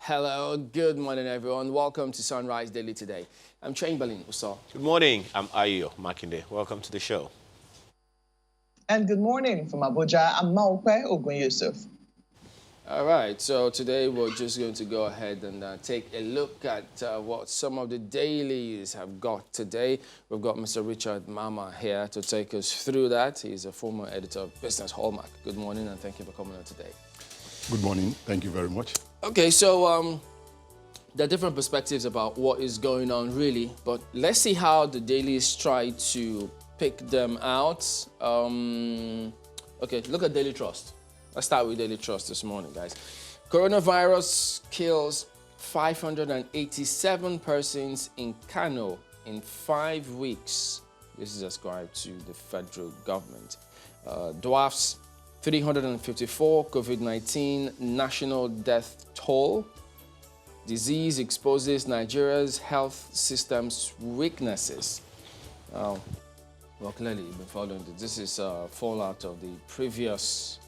Hello, good morning, everyone. Welcome to Sunrise Daily today. I'm Chamberlain Uso. Good morning. I'm Ayo Makinde. Welcome to the show. And good morning from Abuja. I'm Maokwe Ogun Yusuf. All right, so today we're just going to go ahead and take a look at what some of the dailies have got today. We've got Mr. Richard Mama here to take us through that. He's a former editor of Business Hallmark. Good morning and thank you for coming on today. Good morning. Thank you very much. Okay, so there are different perspectives about what is going on really, but let's see how the dailies try to pick them out. Okay, look at Daily Trust. Let's start with Daily Trust this morning, guys. Coronavirus kills 587 persons in Kano in 5 weeks. This is ascribed to the federal government. Dwarfs 354 COVID-19 national death toll. Disease exposes Nigeria's health system's weaknesses. Well, clearly you've been following this. This is fallout of the previous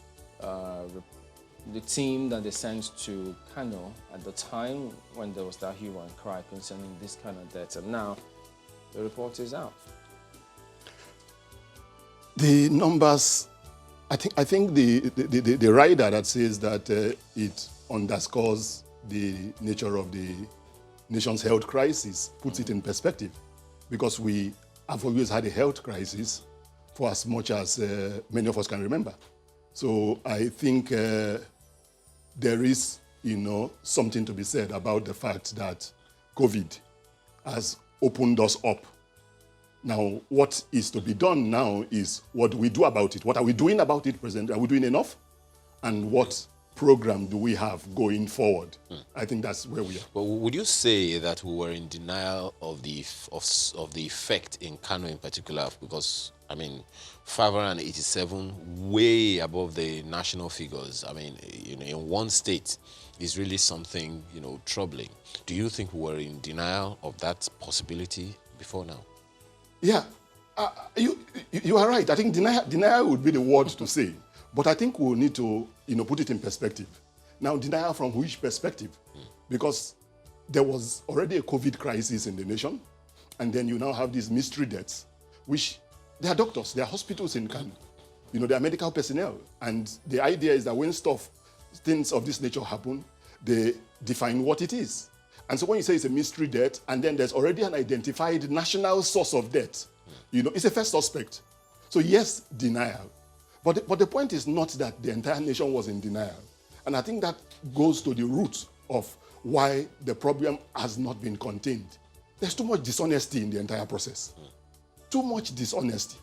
the team that they sent to Kano at the time when there was that hue and cry concerning this kind of deaths, and now the report is out. The numbers, I think the rider that says that it underscores the nature of the nation's health crisis puts it in perspective, because we have always had a health crisis for as much as many of us can remember. So I think there is, something to be said about the fact that COVID has opened us up. Now, what is to be done now is what do we do about it? What are we doing about it presently? Are we doing enough? And what program do we have going forward? I think that's where we are. But would you say that we were in denial of the effect in Kano in particular? Because 587, way above the national figures. In one state is really something, troubling. Do you think we were in denial of that possibility before now? Yeah, you are right. I think denial would be the word to say. But I think we'll need to, put it in perspective. Now, denial from which perspective? Because there was already a COVID crisis in the nation, and then you now have these mystery deaths, which there are doctors, there are hospitals in Kano, there are medical personnel, and the idea is that when things of this nature happen, they define what it is. And so when you say it's a mystery death, and then there's already an identified national source of death, it's a first suspect. So yes, denial. But the point is not that the entire nation was in denial. And I think that goes to the root of why the problem has not been contained. There's too much dishonesty in the entire process. Too much dishonesty.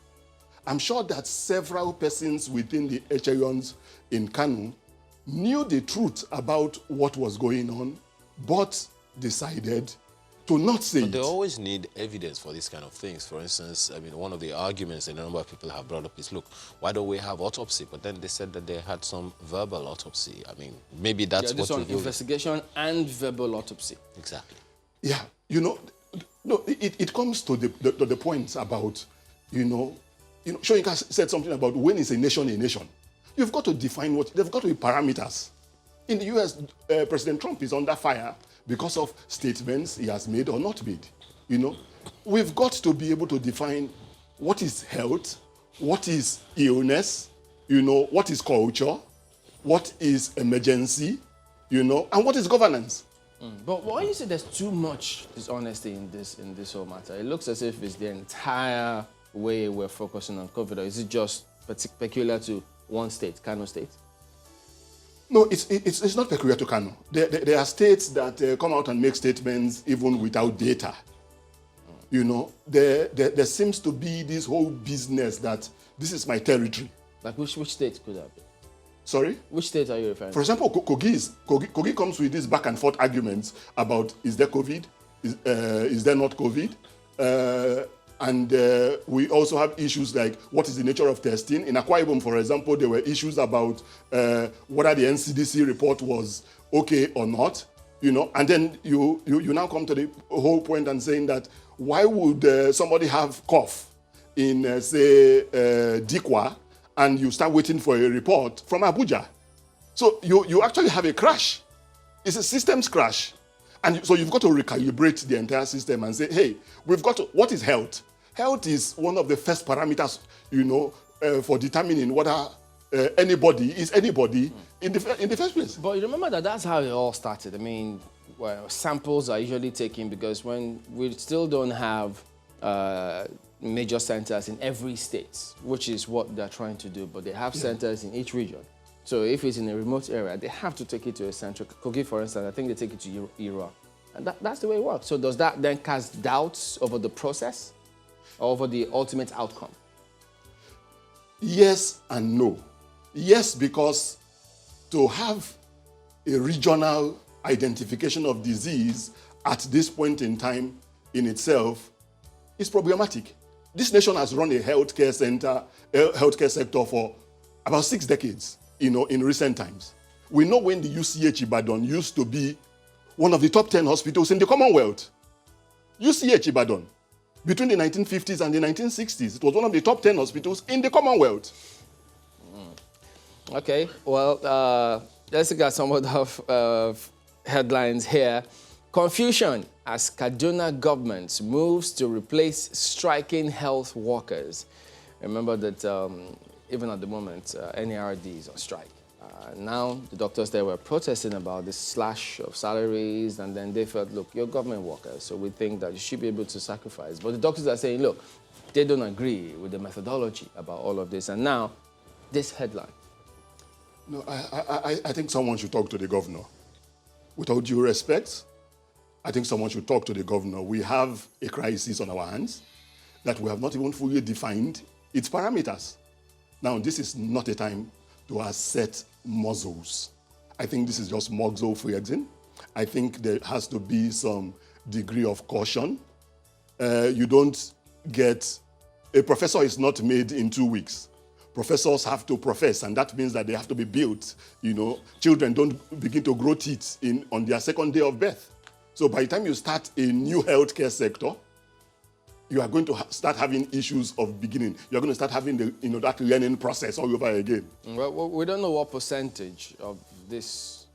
I'm sure that several persons within the echelons in Kano knew the truth about what was going on, but decided to not say it. They always need evidence for these kind of things. For instance, one of the arguments that a number of people have brought up is, look, why don't we have autopsy? But then they said that they had some verbal autopsy. Maybe that's what on investigation and verbal autopsy. Exactly. Yeah, it comes to the point about, Soyinka said something about when is a nation. You've got to define they've got to be parameters. In the US, President Trump is under fire because of statements he has made or not made. We've got to be able to define what is health, what is illness, what is culture, what is emergency, and what is governance. But why is it there's too much dishonesty in this whole matter? It looks as if it's the entire way we're focusing on COVID, or is it just peculiar to one state, Kano State? No, it's not peculiar to Kano. There are states that come out and make statements even without data. There seems to be this whole business that this is my territory. Like which state could that be? Sorry? Which state are you referring to? For example, Kogi comes with these back and forth arguments about is there COVID, is there not COVID? And we also have issues like what is the nature of testing. In Akwa Ibom, for example, there were issues about whether the NCDC report was okay or not. And then you now come to the whole point and saying that why would somebody have cough in, say, Dikwa, and you start waiting for a report from Abuja? So you actually have a crash. It's a systems crash. And so you've got to recalibrate the entire system and say, hey, we've got to, what is health? Health is one of the first parameters, for determining whether anybody is anybody in the first place. But you remember that that's how it all started. I mean, well, samples are usually taken because when we still don't have major centers in every state, which is what they're trying to do, but they have centers in each region. So if it's in a remote area, they have to take it to a central. Kogi, for instance, I think they take it to Ira. And that's the way it works. So does that then cast doubts over the process or over the ultimate outcome? Yes and no. Yes, because to have a regional identification of disease at this point in time in itself is problematic. This nation has run a healthcare sector for about 6 decades, in recent times. We know when the UCH Ibadan used to be one of the top 10 hospitals in the Commonwealth. UCH Ibadan, between the 1950s and the 1960s, it was one of the top 10 hospitals in the Commonwealth. Okay, well, let's look at some of the headlines here. Confusion as Kaduna government moves to replace striking health workers. Remember that even at the moment, NARD is on strike. Now, the doctors there were protesting about this slash of salaries, and then they felt, look, you're government workers, so we think that you should be able to sacrifice. But the doctors are saying, look, they don't agree with the methodology about all of this. And now, this headline. No, I think someone should talk to the governor. With all due respect, I think someone should talk to the governor. We have a crisis on our hands that we have not even fully defined its parameters. Now, this is not a time to assert muzzles. I think this is just muzzle flexing. I think there has to be some degree of caution. You don't get, a professor is not made in 2 weeks. Professors have to profess, and that means that they have to be built. Children don't begin to grow teeth on their second day of birth. So by the time you start a new healthcare sector, you are going to start having issues of beginning. You're going to start having that learning process all over again. Well, we don't know what percentage of this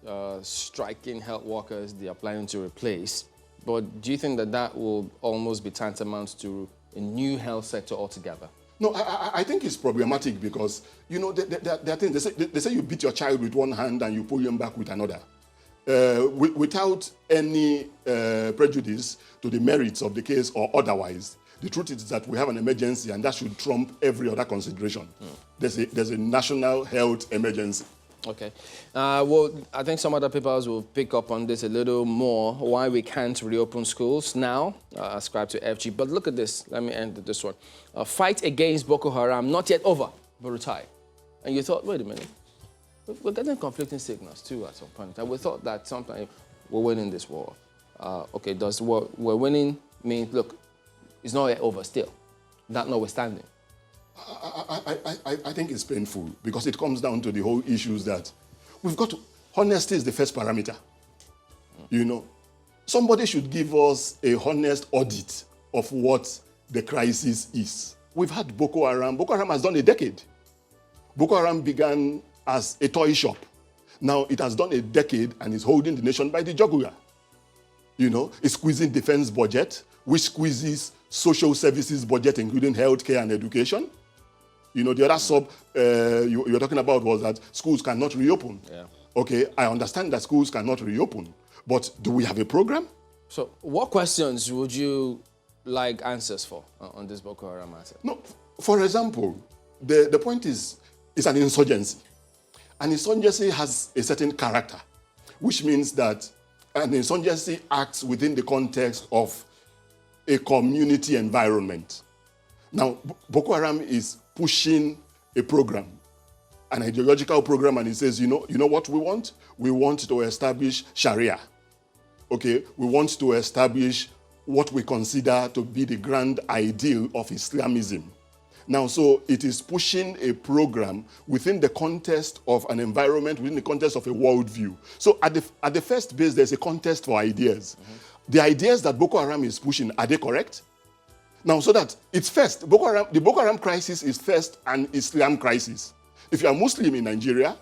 striking health workers they are planning to replace, but do you think that will almost be tantamount to a new health sector altogether? No, I think it's problematic because, there are things, they say you beat your child with one hand and you pull him back with another. Without any prejudice to the merits of the case or otherwise, the truth is that we have an emergency and that should trump every other consideration. There's a national health emergency. Okay. Well, I think some other papers will pick up on this a little more, why we can't reopen schools now, ascribe to FG. But look at this. Let me end with this one. Fight against Boko Haram, not yet over, but retired. And you thought, wait a minute. We're getting conflicting signals, too, at some point. And we thought that sometimes we're winning this war. Okay, does what we're winning mean, look, it's not yet over still, that notwithstanding? I think it's painful because it comes down to the whole issues that we've got to, honesty is the first parameter. Somebody should give us a honest audit of what the crisis is. We've had Boko Haram. Boko Haram has done a decade. Boko Haram began as a toy shop. Now it has done a decade and is holding the nation by the jugular. It's squeezing defense budget, which squeezes social services budget, including healthcare and education. The other sub you were talking about was that schools cannot reopen. Yeah. Okay, I understand that schools cannot reopen, but do we have a program? So what questions would you like answers for on this Boko Haram matter? No, for example, the point is, it's an insurgency. An insurgency has a certain character, which means that an insurgency acts within the context of a community environment. Now, Boko Haram is pushing a program, an ideological program, and it says, you know what we want? We want to establish Sharia. Okay, we want to establish what we consider to be the grand ideal of Islamism. Now, so it is pushing a program within the context of an environment, within the context of a worldview. So at the first base, there's a contest for ideas. Mm-hmm. The ideas that Boko Haram is pushing, are they correct? Now, so that it's first, the Boko Haram crisis is first an Islam crisis. If you are Muslim in Nigeria,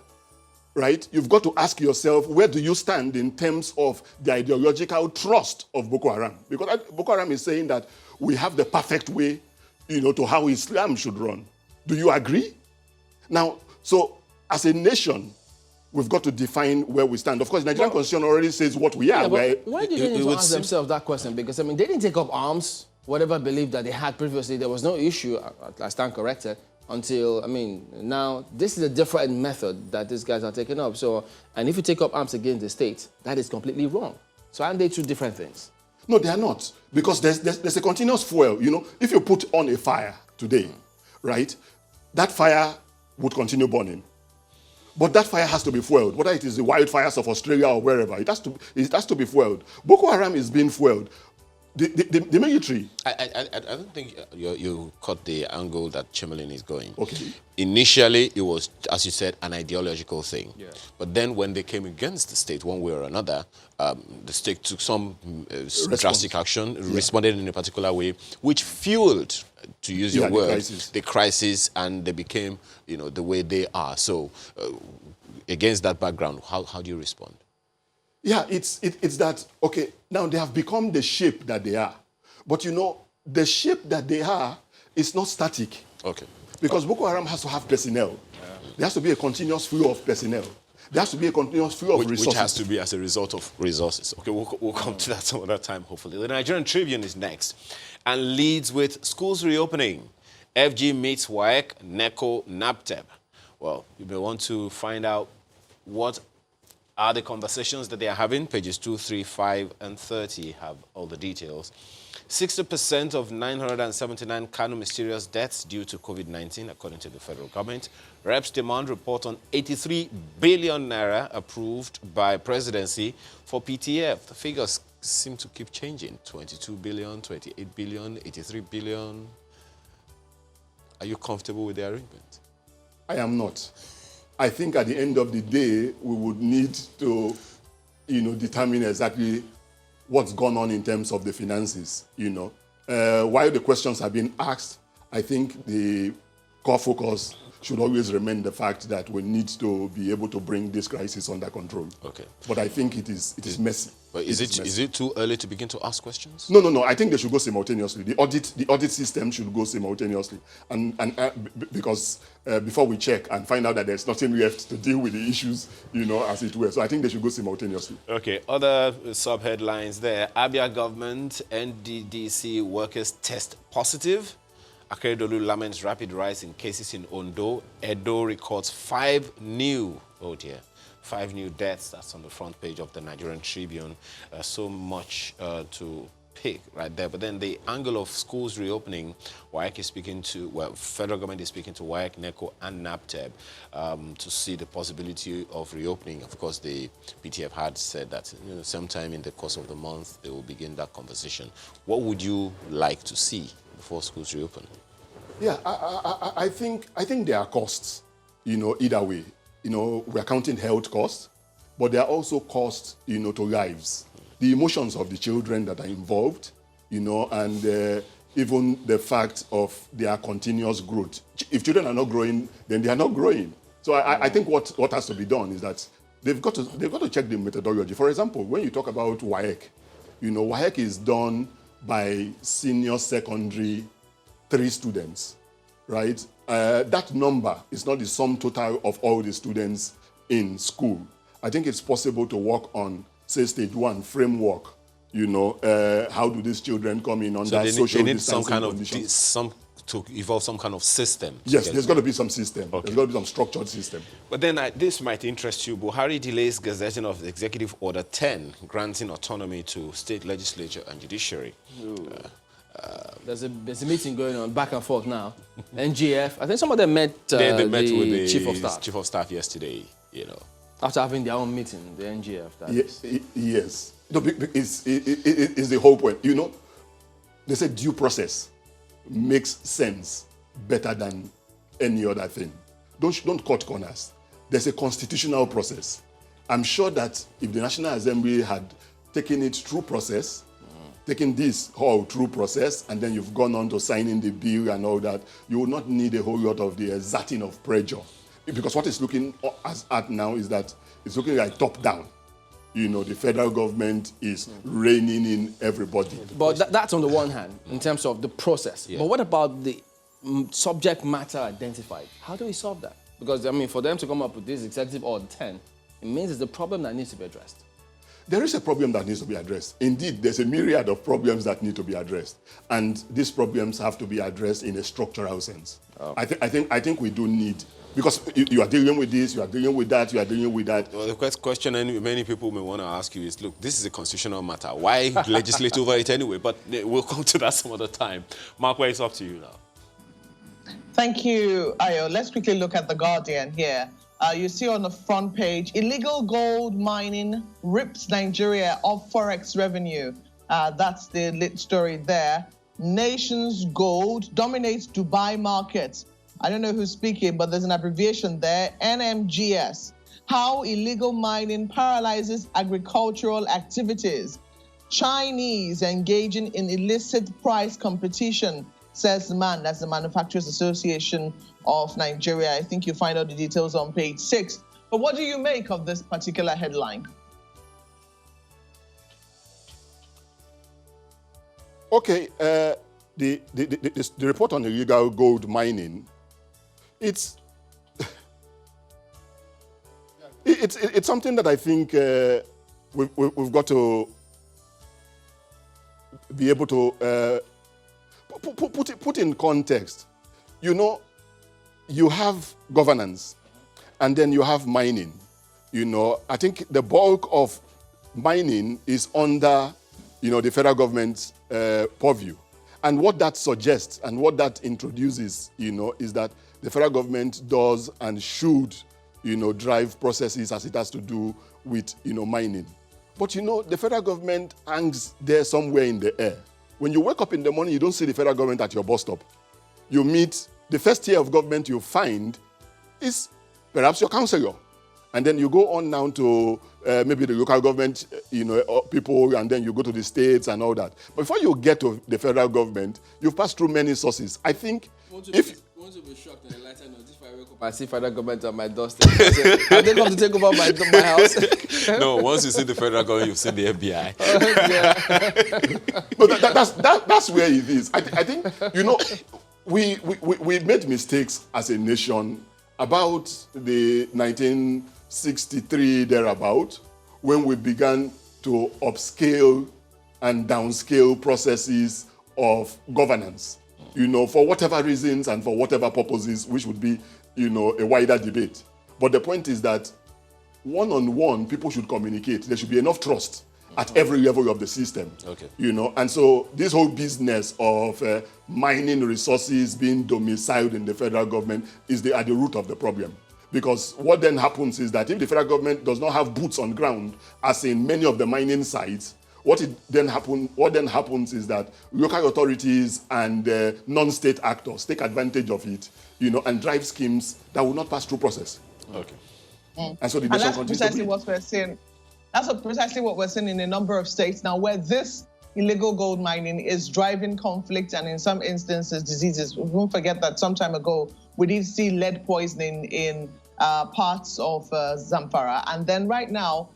right? You've got to ask yourself, where do you stand in terms of the ideological trust of Boko Haram? Because Boko Haram is saying that we have the perfect way, to how Islam should run. Do you agree? Now, so as a nation, we've got to define where we stand. Of course, the Nigerian Constitution already says what we are. Yeah, but why do they need to ask themselves that question? Because, they didn't take up arms, whatever belief that they had previously. There was no issue, I stand corrected, until, now this is a different method that these guys are taking up. So, and if you take up arms against the state, that is completely wrong. So aren't they two different things? No, they are not. Because there's a continuous fuel. If you put on a fire today, right, that fire would continue burning. But that fire has to be fueled, whether it is the wildfires of Australia or wherever. It has to be fueled. Boko Haram is being fueled. The military. I don't think you caught the angle that Chemelin is going. Okay. Initially, it was, as you said, an ideological thing. Yeah. But then when they came against the state one way or another, the state took some drastic action, responded in a particular way, which fueled, to use your word, the crisis, and they became, the way they are. So against that background, how do you respond? Yeah, it's that, okay, now they have become the shape that they are. But the shape that they are is not static. Okay. Because Boko Haram has to have personnel. There has to be a continuous flow of personnel. There has to be a continuous flow of resources. Which has to be as a result of resources. Okay, we'll come to that some other time, hopefully. The Nigerian Tribune is next and leads with schools reopening. FG meets WAEC, NECO, NAPTEB. Well, you may want to find out what are the conversations that they are having. Pages 2, 3, 5, and 30 have all the details. 60% of 979 Kano mysterious deaths due to COVID-19, according to the federal government. Reps demand report on 83 billion naira approved by presidency for PTF. The figures seem to keep changing. 22 billion, 28 billion, 83 billion. Are you comfortable with the arrangement? I am not. I think at the end of the day, we would need to, determine exactly what's gone on in terms of the finances, While the questions have been asked, I think the core focus should always remain the fact that we need to be able to bring this crisis under control. Okay. But I think it is messy. But is it too early to begin to ask questions? No. I think they should go simultaneously. The audit system should go simultaneously, and because before we check and find out that there's nothing left to deal with the issues, as it were. So I think they should go simultaneously. Okay. Other sub-headlines there: Abia government NDDC workers test positive. Akeredolu laments rapid rise in cases in Ondo. Edo records 5 new deaths. That's on the front page of the Nigerian Tribune. So much to pick right there. But then the angle of schools reopening, WAEC is speaking to, federal government is speaking to WAEC, NECO, and NAPTEB to see the possibility of reopening. Of course, the PTF had said that sometime in the course of the month they will begin that conversation. What would you like to see before schools reopen? Yeah, I think there are costs, either way. We're counting health costs, but there are also costs, to lives. The emotions of the children that are involved, and even the fact of their continuous growth. If children are not growing, then they are not growing. So I think what has to be done is that they've got to check the methodology. For example, when you talk about WAEC, WAEC is done by senior secondary 3 students, right? That number is not the sum total of all the students in school. I think it's possible to work on, say, stage 1 framework. How do these children come in under social distancing conditions? To evolve some kind of system. Yes, there's got to be some system. Okay. There's got to be some structured system. But then this might interest you. Buhari delays gazetting of Executive Order 10, granting autonomy to state legislature and judiciary. There's a meeting going on back and forth now. NGF, I think some of them met, they met with the chief of staff. Chief of staff yesterday, After having their own meeting, the NGF. Yes. No, it's the whole point. They say due process makes sense better than any other thing. Don't cut corners. There's a constitutional process. I'm sure that if the National Assembly had taken it through process, taking this whole through process, and then you've gone on to signing the bill and all that, you will not need a whole lot of the exerting of pressure. because what it's looking at now is that it's looking like top down. The federal government is reining in everybody. But that's on the one hand, in terms of the process. Yeah. But what about the subject matter identified? How do we solve that? Because, I mean, for them to come up with this executive order 10, it means it's a problem that needs to be addressed. There is a problem that needs to be addressed. Indeed, there's a myriad of problems that need to be addressed. And these problems have to be addressed in a structural sense. Oh. I think we do need, because you are dealing with this, you are dealing with that, you are dealing with that. Well, the question many people may want to ask you is, look, this is a constitutional matter. Why legislate over it anyway? But we'll come to that some other time. Mark, where it's up to you now. Thank you, Ayo. Let's quickly look at The Guardian here. You see on the front page, illegal gold mining rips Nigeria of forex revenue. That's the lit story there. Nation's gold dominates Dubai market. I don't know who's speaking, but there's an abbreviation there, NMGS. How illegal mining paralyzes agricultural activities. Chinese engaging in illicit price competition, says the man. That's the Manufacturers Association of Nigeria. I think you find out the details on page 6. But what do you make of this particular headline? Okay, the report on illegal gold mining, it's something that I think we've got to be able to put in context. You have governance, and then you have mining. I think the bulk of mining is under, the federal government's purview. And what that suggests and what that introduces, is that the federal government does and should, drive processes as it has to do with, mining. But, the federal government hangs there somewhere in the air. When you wake up in the morning, you don't see the federal government at your bus stop. You meet, the first tier of government you find is perhaps your councillor. And then you go on now to maybe the local government, people, and then you go to the states and all that. But before you get to the federal government, you've passed through many sources. I think if... Want to be shocked and enlightened on this, if I wake up and see federal government on my doorstep, have they come to take over my house? No, once you see the federal government, you've seen the FBI. But that's where it is. I think, we made mistakes as a nation about the 1963 thereabout, when we began to upscale and downscale processes of governance, for whatever reasons and for whatever purposes, which would be, a wider debate. But the point is that one-on-one, people should communicate. There should be enough trust at every level of the system. Okay. And so this whole business of mining resources being domiciled in the federal government is at the root of the problem. Because what then happens is that if the federal government does not have boots on ground, as in many of the mining sites, what then happens is that local authorities and non-state actors take advantage of it, and drive schemes that will not pass through process. Okay. And so the nation continues precisely to what we're seeing. That's precisely what we're seeing in a number of states now, where this illegal gold mining is driving conflict and in some instances diseases. We won't forget that some time ago we did see lead poisoning in parts of Zamfara. And then right now,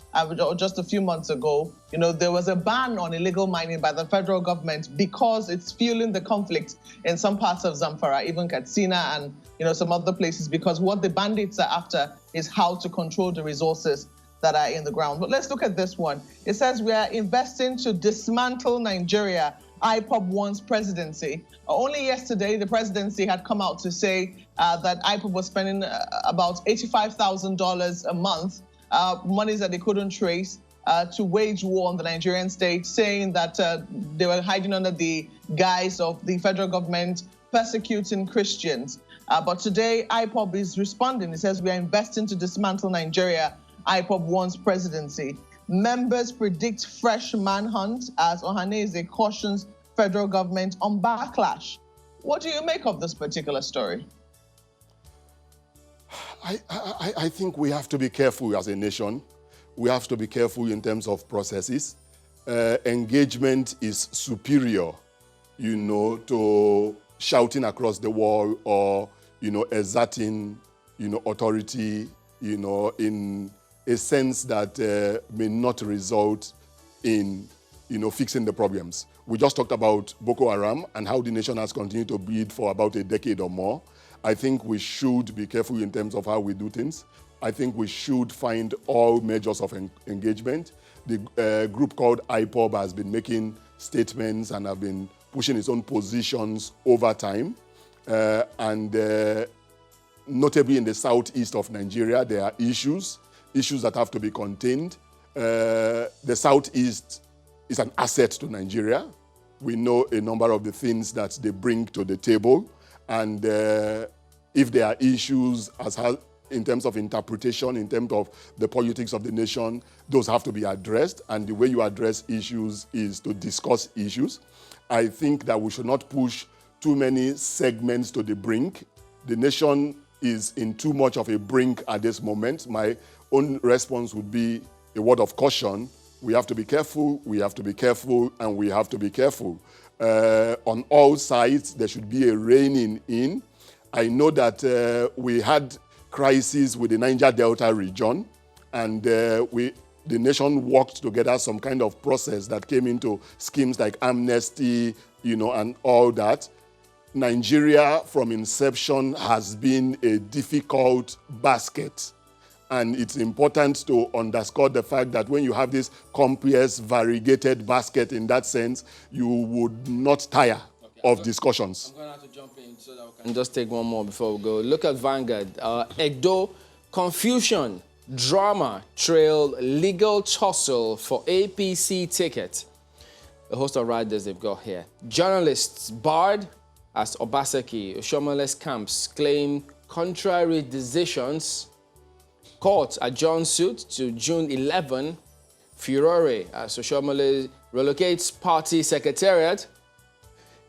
just a few months ago, there was a ban on illegal mining by the federal government because it's fueling the conflict in some parts of Zamfara, even Katsina and some other places, because what the bandits are after is how to control the resources that are in the ground. But let's look at this one. It says we are investing to dismantle Nigeria. IPOB wants presidency. Only yesterday, the presidency had come out to say that IPOB was spending about $85,000 a month, monies that they couldn't trace, to wage war on the Nigerian state, saying that they were hiding under the guise of the federal government persecuting Christians. But today, IPOB is responding. It says we are investing to dismantle Nigeria. IPOB wants presidency. Members predict fresh manhunt as Ohaneze cautions federal government on backlash. What do you make of this particular story? I think we have to be careful as a nation. We have to be careful in terms of processes. Engagement is superior, to shouting across the wall or, exerting, authority, in a sense that may not result in, fixing the problems. We just talked about Boko Haram and how the nation has continued to bleed for about a decade or more. I think we should be careful in terms of how we do things. I think we should find all measures of engagement. The group called IPOB has been making statements and have been pushing its own positions over time. Notably in the southeast of Nigeria, there are issues that have to be contained. The southeast is an asset to Nigeria. We know a number of the things that they bring to the table. And if there are issues in terms of interpretation, in terms of the politics of the nation, those have to be addressed. And the way you address issues is to discuss issues. I think that we should not push too many segments to the brink. The nation is in too much of a brink at this moment. My own response would be a word of caution. We have to be careful, we have to be careful, and we have to be careful. On all sides, there should be a reining in. I know that we had crisis with the Niger Delta region, and the nation worked together some kind of process that came into schemes like amnesty, and all that. Nigeria, from inception, has been a difficult basket. And it's important to underscore the fact that when you have this complex, variegated basket in that sense, you would not tire of discussions. I'm going to have to jump in so that we can just take one more before we go. Look at Vanguard. Edo, confusion, drama trail legal tussle for APC ticket. A host of riders they've got here. Journalists barred as Obaseki, Oshiomhole camps claim contrary decisions. Court adjourns suit to June 11. Furore as Oshiomhole relocates party secretariat.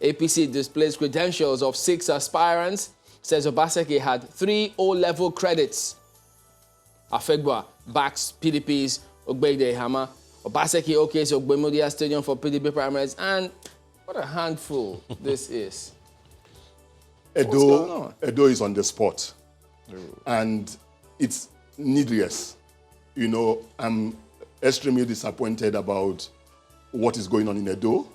APC displays credentials of 6 aspirants. Says Obaseki had 3 O-level credits. Afegwa backs PDP's Ogbede Hama. Obaseki okays Ogbemudia Stadium for PDP primaries. And what a handful this is. Edo is on the spot. And it's needless. I'm extremely disappointed about what is going on in Edo,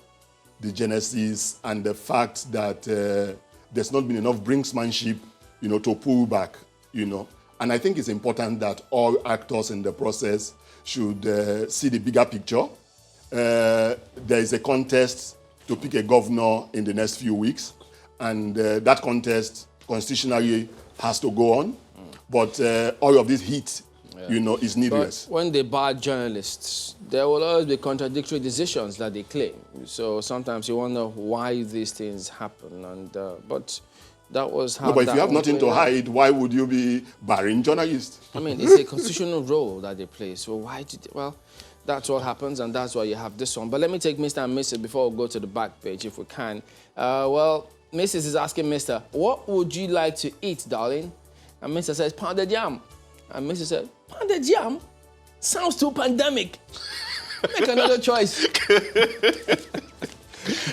the genesis, and the fact that there's not been enough brinksmanship, to pull back, And I think it's important that all actors in the process should see the bigger picture. There is a contest to pick a governor in the next few weeks, and that contest constitutionally has to go on. But all of this heat, is needless. But when they bar journalists, there will always be contradictory decisions that they claim. So sometimes you wonder why these things happen. And but that was how. No, but if you have nothing to hide, why would you be barring journalists? I mean, it's a constitutional role that they play. So why did well? That's what happens, and that's why you have this one. But let me take Mr. and Mrs. before we go to the back page, if we can. Mrs. is asking Mr., what would you like to eat, darling? And Mr. says, pounded yam. And Mrs. said, pounded yam? Sounds too pandemic. Make another choice.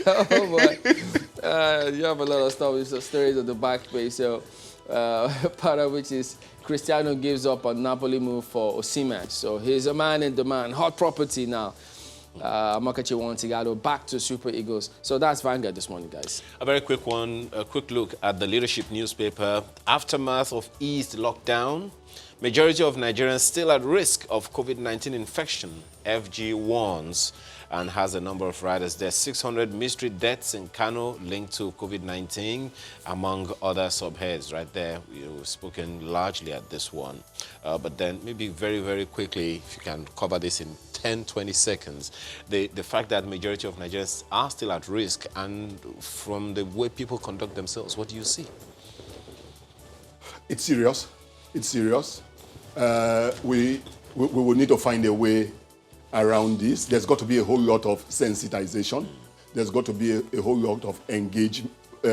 Oh, boy. You have a lot of stories on the back page. So, part of which is Cristiano gives up on Napoli move for Osimhen. So, he's a man in demand. Hot property now. Amakachi Wantigado back to Super Eagles. So that's Vanguard this morning, guys. A very quick one, a quick look at the leadership newspaper. Aftermath of eased lockdown. Majority of Nigerians still at risk of COVID-19 infection. FG warns and has a number of riders. There's 600 mystery deaths in Kano linked to COVID-19, among other subheads right there. We've spoken largely at this one. But then maybe very, very quickly, if you can cover this in 10, 20 seconds, the fact that majority of Nigerians are still at risk, and from the way people conduct themselves, what do you see? It's serious. It's serious. We will need to find a way around this. There's got to be a whole lot of sensitization. There's got to be a whole lot of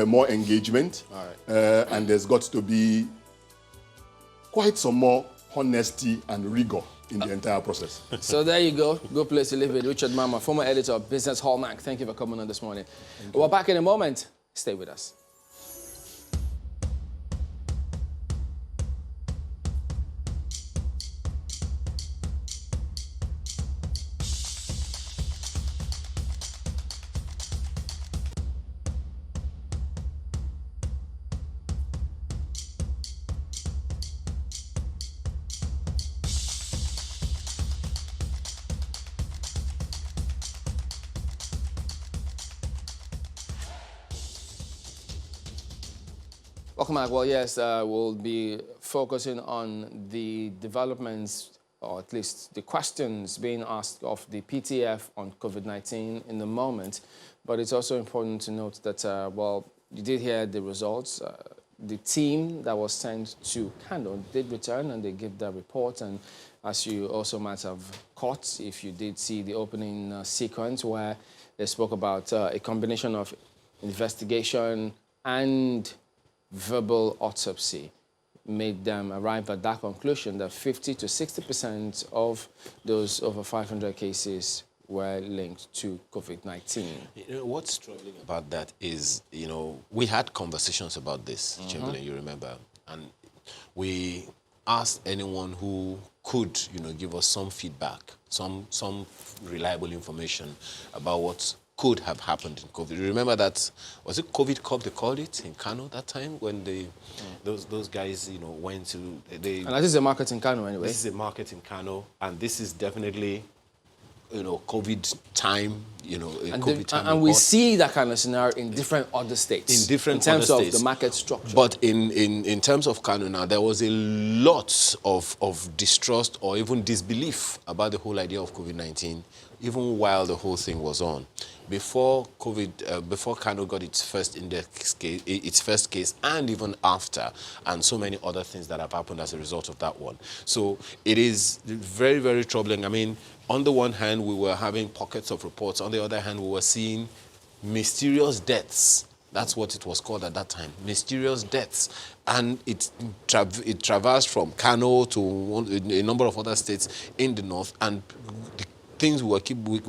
more engagement. All right. And there's got to be quite some more honesty and rigor in the entire process. So there you go. Good place to live with. Richard Mama, former editor of Business Hallmark. Thank you for coming on this morning. We're back in a moment. Stay with us. Welcome back. Well, yes, we'll be focusing on the developments, or at least the questions being asked of the PTF on COVID-19 in the moment. But it's also important to note that, well, you did hear the results. The team that was sent to Kano did return and they gave their report. And as you also might have caught, if you did see the opening sequence where they spoke about a combination of investigation and verbal autopsy, made them arrive at that conclusion that 50 to 60% of those over 500 cases were linked to COVID-19. You know, what's troubling about that is, you know, we had conversations about this, Chamberlain, you remember, and we asked anyone who could, you know, give us some feedback, some reliable information about what could have happened in COVID. You remember that, was it COVID Cup they called it in Kano that time when they, those guys, you know, went to, And this is a market in Kano anyway. This is a market in Kano, and this is definitely, you know, COVID time, you know, COVID time. And we see that kind of scenario in different other states. In different in terms other of states. the market structure. But in terms of Kano now, there was a lot of distrust or even disbelief about the whole idea of COVID-19, even while the whole thing was on. Before COVID, before Kano got its first case, and even after, and so many other things that have happened as a result of that one. So it is very, very troubling. I mean, on the one hand, we were having pockets of reports. On the other hand, we were seeing mysterious deaths. That's what it was called at that time, mysterious deaths. And it traversed from Kano to a number of other states in the north. And the things we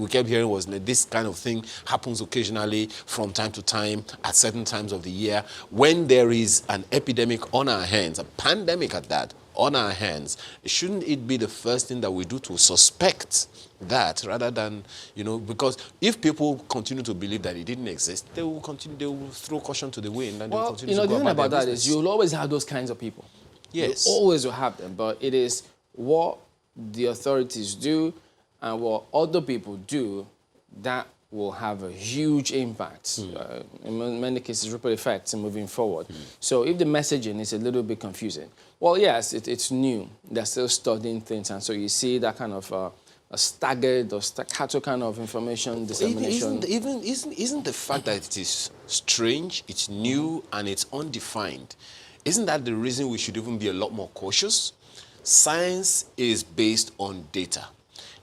kept hearing was that this kind of thing happens occasionally from time to time at certain times of the year. When there is an epidemic on our hands, a pandemic at that, on our hands, shouldn't it be the first thing that we do to suspect that rather than, you know, because if people continue to believe that it didn't exist, they will throw caution to the wind and they will Well, continue you know, to go the thing about that business. is you'll always have those kinds of people. Yes. You always will have them, but it is what the authorities do and what other people do that will have a huge impact. In many cases, ripple effects in moving forward. So if the messaging is a little bit confusing, well, yes, it's new. They're still studying things, and so you see that kind of a staggered or staccato kind of information dissemination. Isn't the fact that it is strange, it's new, and it's undefined, isn't that the reason we should even be a lot more cautious? Science is based on data.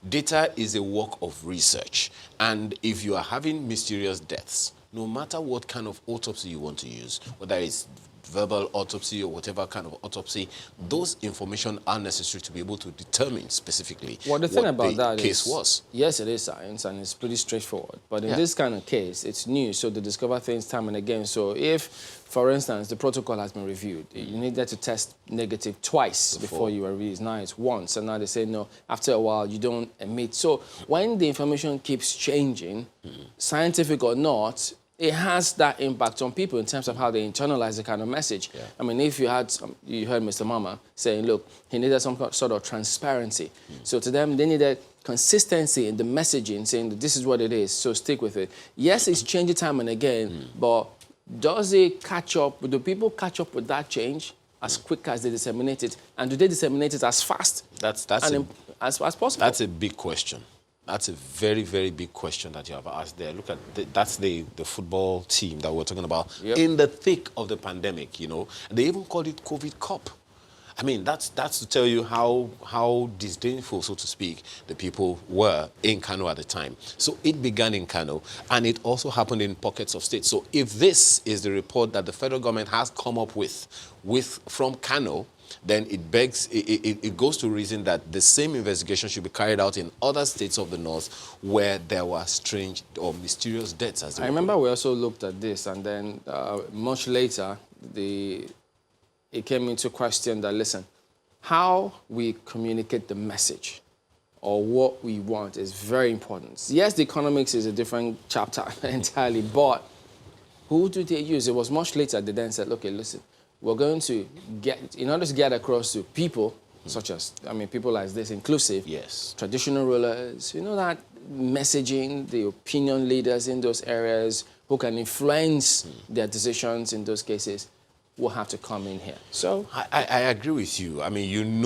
Data is a work of research. And if you are having mysterious deaths, no matter what kind of autopsy you want to use, whether it's verbal autopsy or whatever kind of autopsy, those information are necessary to be able to determine specifically Well, the thing about that case is, was. Yes, it is science and it's pretty straightforward. But in this kind of case, it's new, so they discover things time and again. So if, for instance, the protocol has been reviewed, you needed to test negative twice before you were released. Now it's once, and now they say, no, after a while, you don't emit. So when the information keeps changing, scientific or not, it has that impact on people in terms of how they internalize the kind of message. I mean, if you heard Mr. Mama saying, look, he needed some sort of transparency. So to them, they needed consistency in the messaging, saying that this is what it is, so stick with it. Yes, it's changing time and again, but does it catch up? Do people catch up with that change as quick as they disseminate it? And do they disseminate it as fast as possible? That's a big question. That's a very, very big question that you have asked there. Look at that's the football team that we're talking about in the thick of the pandemic, you know. They even called it COVID Cup. I mean, that's to tell you how disdainful, so to speak, the people were in Kano at the time. So it began in Kano, and it also happened in pockets of states. So if this is the report that the federal government has come up with from Kano, then it goes to reason that the same investigation should be carried out in other states of the north where there were strange or mysterious deaths. As I remember we also looked at this, and then much later, it came into question that, listen, how we communicate the message or what we want is very important. Yes, the economics is a different chapter entirely, but who do they use? It was much later they then said, okay, listen, we're going to in order to get across to people, such as, people like this, inclusive, traditional rulers, that messaging, the opinion leaders in those areas who can influence their decisions in those cases, will have to come in here. So I agree with you. I mean,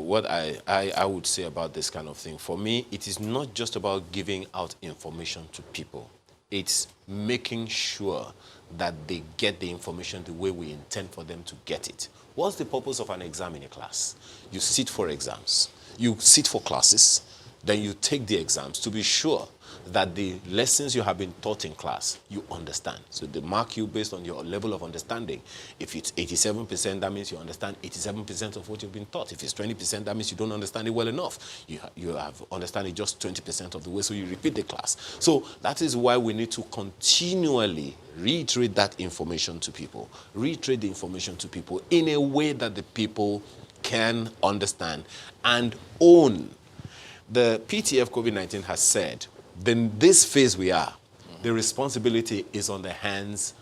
what I would say about this kind of thing. For me, it is not just about giving out information to people. It's making sure that they get the information the way we intend for them to get it. What's the purpose of an exam in a class? You sit for exams. You sit for classes. Then you take the exams to be sure that the lessons you have been taught in class, you understand. So they mark you based on your level of understanding. If it's 87%, that means you understand 87% of what you've been taught. If it's 20%, that means you don't understand it well enough. You have understand it just 20% of the way, so you repeat the class. So that is why we need to continually reiterate that information to people. Reiterate the information to people in a way that the people can understand and own. The PTF COVID-19 has said, then this phase we are, the responsibility is in the hands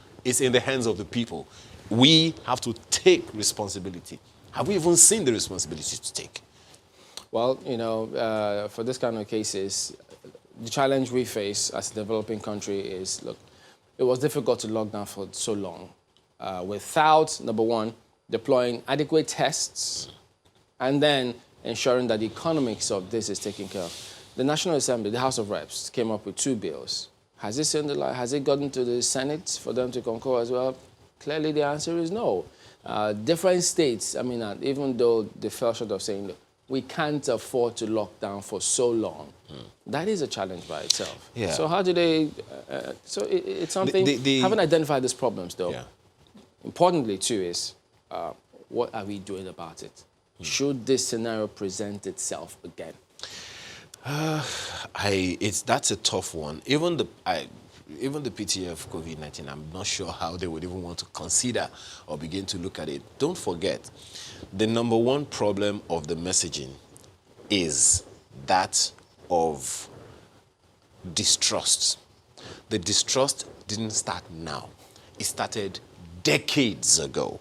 of the people. We have to take responsibility. Have we even seen the responsibility to take? Well, for this kind of cases, the challenge we face as a developing country is, look, it was difficult to lock down for so long without, number one, deploying adequate tests and then ensuring that the economics of this is taken care of. The National Assembly, the House of Reps, came up with 2 bills. Has it seen the light? Has it gotten to the Senate for them to concur as well? Clearly, the answer is no. Different states, even though they fell short of saying, look, we can't afford to lock down for so long. That is a challenge by itself. Yeah. So how do they... it's something... Having identified these problems, though, importantly, too, is what are we doing about it? Should this scenario present itself again? That's a tough one. Even the PTF COVID-19, I'm not sure how they would even want to consider or begin to look at it. Don't forget, the number one problem of the messaging is that of distrust. The distrust didn't start now. It started decades ago,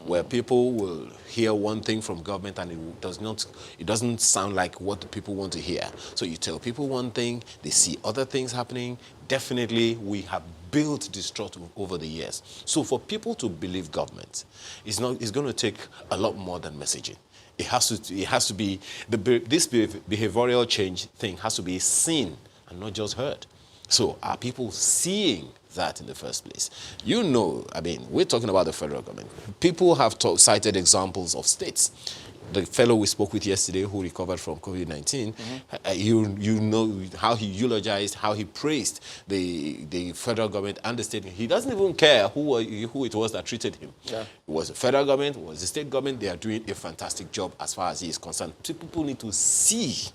where people will hear one thing from government and it doesn't sound like what the people want to hear. So you tell people one thing, they see other things happening. Definitely, we have built distrust over the years. So for people to believe government, it's going to take a lot more than messaging. It has to be, this behavioral change thing has to be seen and not just heard. So are people seeing that in the first place? We're talking about the federal government. People have cited examples of states. The fellow we spoke with yesterday who recovered from COVID-19, you know how he eulogized, how he praised the federal government and the state. He doesn't even care who it was that treated him. Yeah. It was the federal government, it was the state government. They are doing a fantastic job as far as he is concerned. People need to see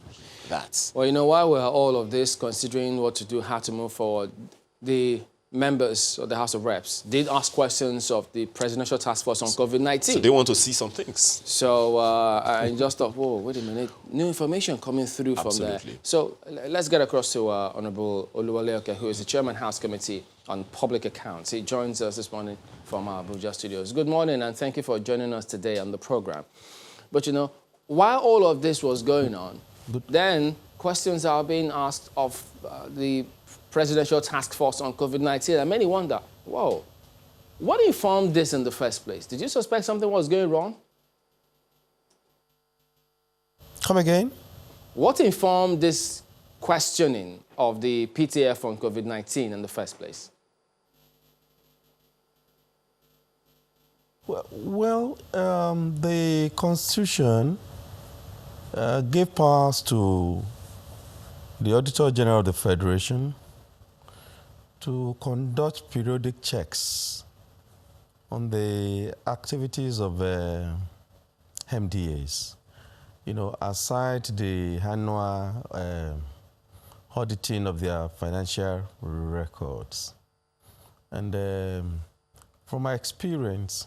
that. Well, while we're all of this, considering what to do, how to move forward, the members of the House of Reps did ask questions of the Presidential Task Force on COVID-19. So they want to see some things. So I just thought, whoa, wait a minute, new information coming through from there. So let's get across to Honorable Oluwale, who is the Chairman House Committee on Public Accounts. He joins us this morning from our Abuja studios. Good morning, and thank you for joining us today on the program. But while all of this was going on, then questions are being asked of the Presidential Task Force on COVID-19, and many wonder, whoa, what informed this in the first place? Did you suspect something was going wrong? Come again? What informed this questioning of the PTF on COVID-19 in the first place? Well, the Constitution gave powers to the Auditor General of the Federation to conduct periodic checks on the activities of MDAs. Aside the annual auditing of their financial records. And from my experience,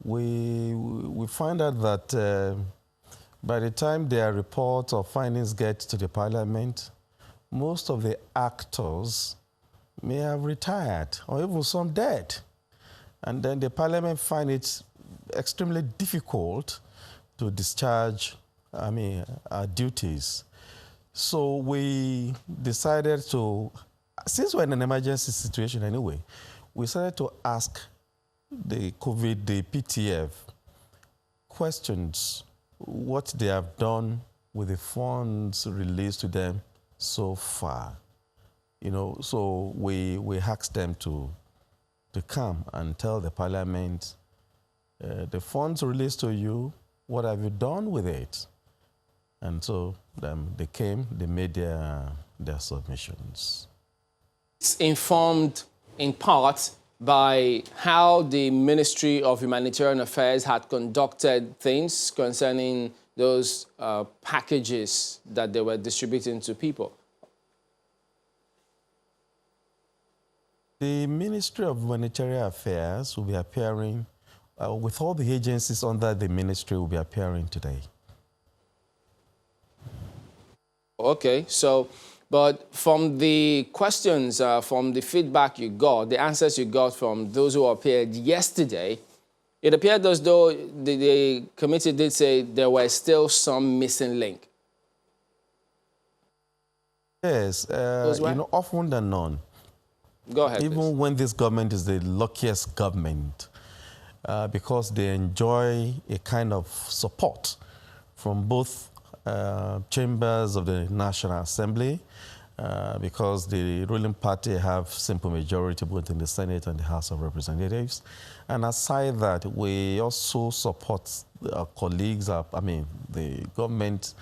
we find out that by the time their reports or findings get to the Parliament, most of the actors may have retired or even some dead. And then the Parliament find it extremely difficult to discharge, our duties. So we decided to, since we're in an emergency situation anyway, we decided to ask the PTF questions what they have done with the funds released to them so far. So we asked them to come and tell the parliament, the funds released to you, what have you done with it? And so they came, they made their submissions. It's informed in part by how the Ministry of Humanitarian Affairs had conducted things concerning those packages that they were distributing to people. The Ministry of Humanitarian Affairs will be appearing, with all the agencies under the ministry will be appearing today. Okay, but from the questions, from the feedback you got, the answers you got from those who appeared yesterday, it appeared as though the committee did say there were still some missing link. Yes, often than none. Go ahead, even please. when this government is the luckiest government, because they enjoy a kind of support from both chambers of the National Assembly, because the ruling party have simple majority both in the Senate and the House of Representatives. And aside that, we also support our colleagues, the government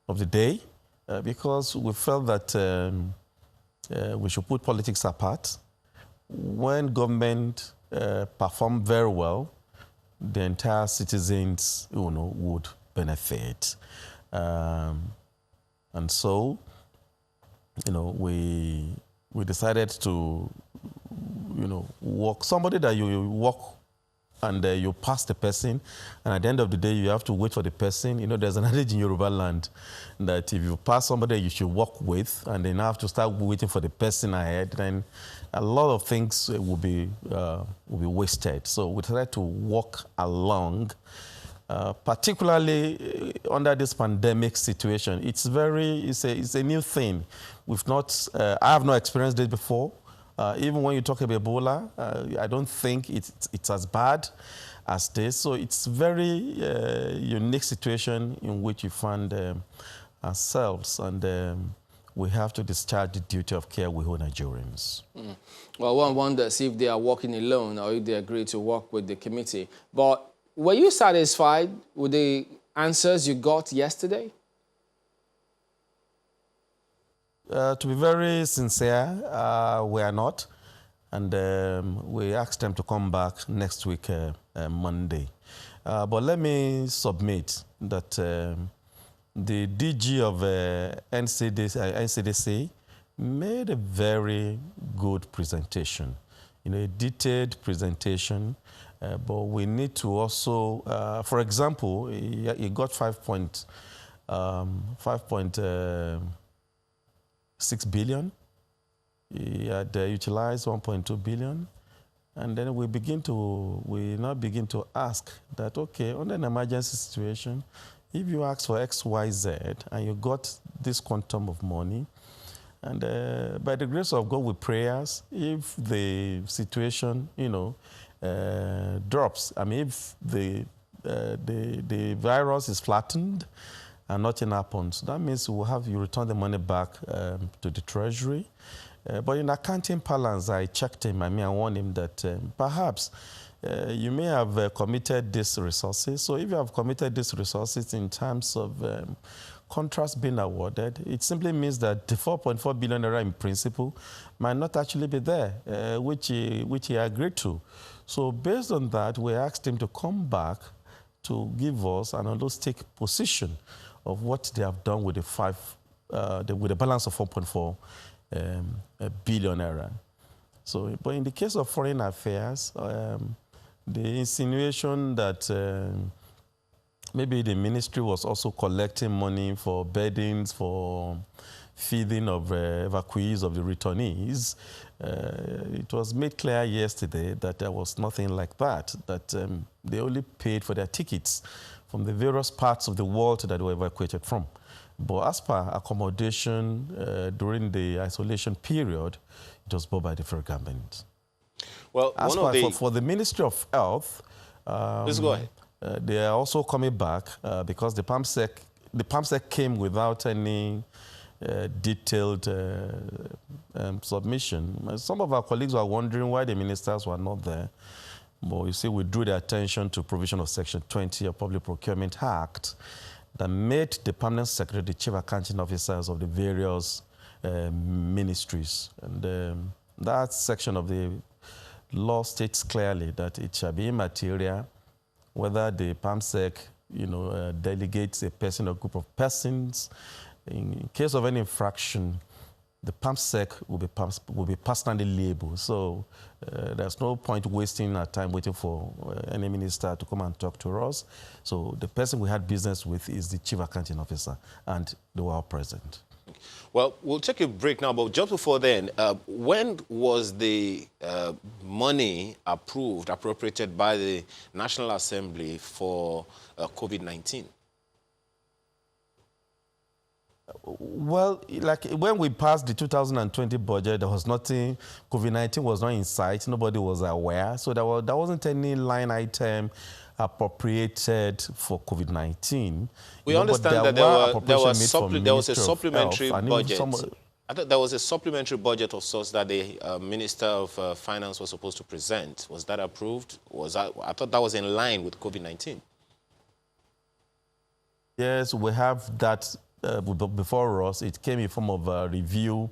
of the day, because we felt that we should put politics apart. When government perform very well, the entire citizens, would benefit. And so, we decided to, work somebody that you work and you pass the person, and at the end of the day, you have to wait for the person. There's an adage in Yoruba land that if you pass somebody you should work with, and then have to start waiting for the person ahead, then a lot of things will be wasted. So we decided to walk along, particularly under this pandemic situation. It's a new thing. I have not experienced this before. Even when you talk about Ebola, I don't think it's as bad as this. So it's very unique situation in which we find ourselves, and we have to discharge the duty of care with all Nigerians. Well, one wonders if they are working alone or if they agree to work with the committee. But were you satisfied with the answers you got yesterday? To be very sincere, we are not. And we asked them to come back next week, Monday. But let me submit that the DG of NCDC made a very good presentation, a detailed presentation. But we need to also, for example, he got 5.6 billion. He had utilized 1.2 billion. And then we now begin to ask that, okay, under an emergency situation, if you ask for X, Y, Z, and you got this quantum of money, and by the grace of God with prayers, if the situation, drops, if the virus is flattened, and nothing happens, that means you return the money back to the Treasury. But in accounting parlance, I checked him. I warned him that perhaps you may have committed these resources. So if you have committed these resources in terms of contracts being awarded, it simply means that the 4.4 billion naira in principle might not actually be there, which he agreed to. So based on that, we asked him to come back to give us an holistic position of what they have done with the balance of 4.4 billion naira. So, but in the case of foreign affairs, the insinuation that maybe the ministry was also collecting money for beddings, for feeding of evacuees of the returnees, it was made clear yesterday that there was nothing like that, that they only paid for their tickets from the various parts of the world that they were evacuated from. But as per accommodation during the isolation period, it was bought by the federal government. Well, As for the Ministry of Health, please go ahead. They are also coming back because the PAMSEC came without any detailed submission. Some of our colleagues were wondering why the ministers were not there. But you see, we drew their attention to provision of Section 20 of Public Procurement Act that made the permanent secretary the chief accounting officers of the various ministries. And that section of the law states clearly that it shall be immaterial whether the PAMSEC, delegates a person or group of persons. In case of any infraction, the PAMSEC will be personally liable. So there's no point wasting our time waiting for any minister to come and talk to us. So the person we had business with is the chief accounting officer, and they were all present. Well, we'll take a break now, but just before then, when was the money appropriated by the National Assembly for COVID-19? Well, like when we passed the 2020 budget, there was nothing, COVID-19 was not in sight, nobody was aware, so there wasn't any line item appropriated for COVID-19. We understand that there was a supplementary budget. I thought there was a supplementary budget of sorts that the Minister of Finance was supposed to present. Was that approved? I thought that was in line with COVID-19. Yes, we have that before us. It came in form of a review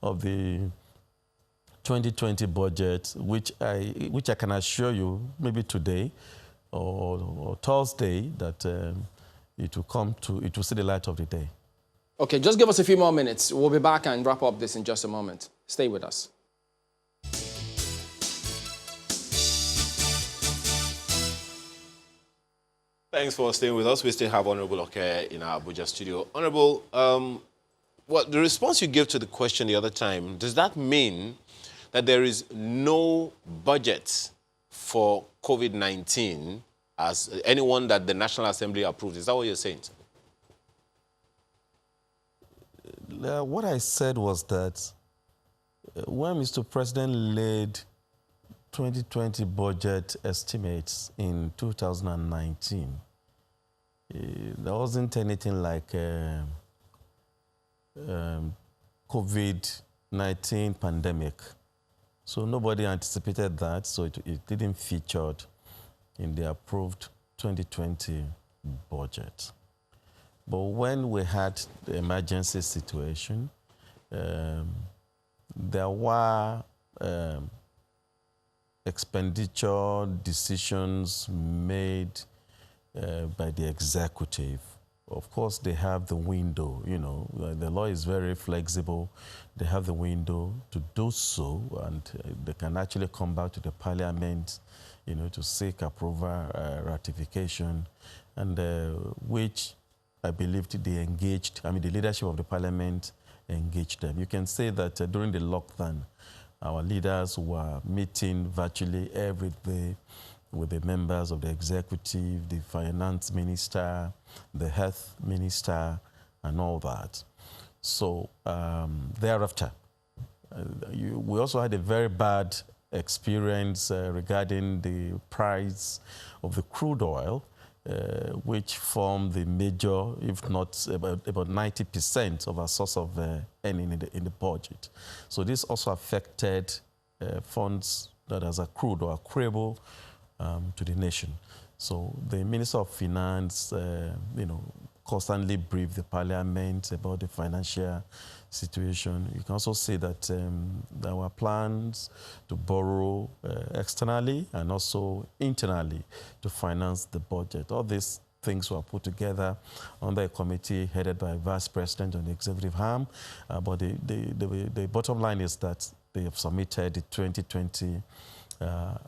of the 2020 budget, which I can assure you, maybe today or Thursday, that it will see the light of the day. Okay, just give us a few more minutes. We'll be back and wrap up this in just a moment. Stay with us. Thanks for staying with us. We still have Honorable Oke in our Abuja studio. Honorable, the response you gave to the question the other time, does that mean that there is no budget for COVID-19 as anyone that the National Assembly approved? Is that what you're saying? What I said was that when Mr. President laid 2020 budget estimates in 2019, there wasn't anything like COVID-19 pandemic. So nobody anticipated that, so it didn't feature in the approved 2020 budget. But when we had the emergency situation, there were expenditure decisions made by the executive. Of course, they have the window, the law is very flexible. They have the window to do so, and they can actually come back to the parliament, to seek approval, ratification, and which I believe they engaged, the leadership of the parliament engaged them. You can say that during the lockdown, our leaders were meeting virtually every day with the members of the executive, the finance minister, the health minister, and all that. So thereafter, we also had a very bad experience regarding the price of the crude oil, which formed the major, if not about 90% of our source of earning in the budget. So this also affected funds that has accrued or accruable to the nation. So the Minister of Finance, constantly briefed the Parliament about the financial situation. You can also see that there were plans to borrow externally and also internally to finance the budget. All these things were put together under a committee headed by a Vice President on the executive arm. But the bottom line is that they have submitted the 2020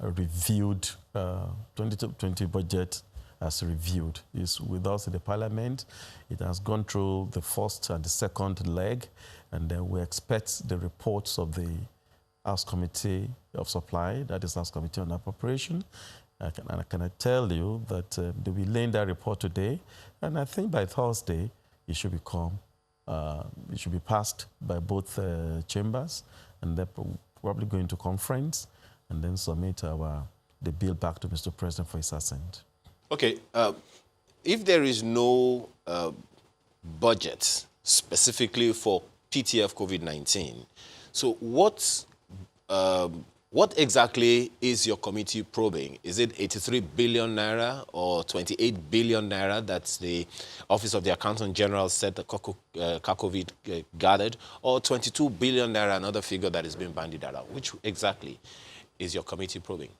reviewed 2020 budget as reviewed. It's with us in the Parliament. It has gone through the first and the second leg, and then we expect the reports of the House Committee of Supply, that is House Committee on Appropriation. And I can tell you that they'll be laying that report today, and I think by Thursday it should be passed by both chambers, and they're probably going to conference, and then submit the bill back to Mr. President for his assent. Okay, if there is no budget specifically for PTF COVID-19, so what exactly is your committee probing? Is it 83 billion naira or 28 billion naira that the Office of the Accountant General said that COVID gathered, or 22 billion naira, another figure that is being bandied around? Which exactly is your committee probing?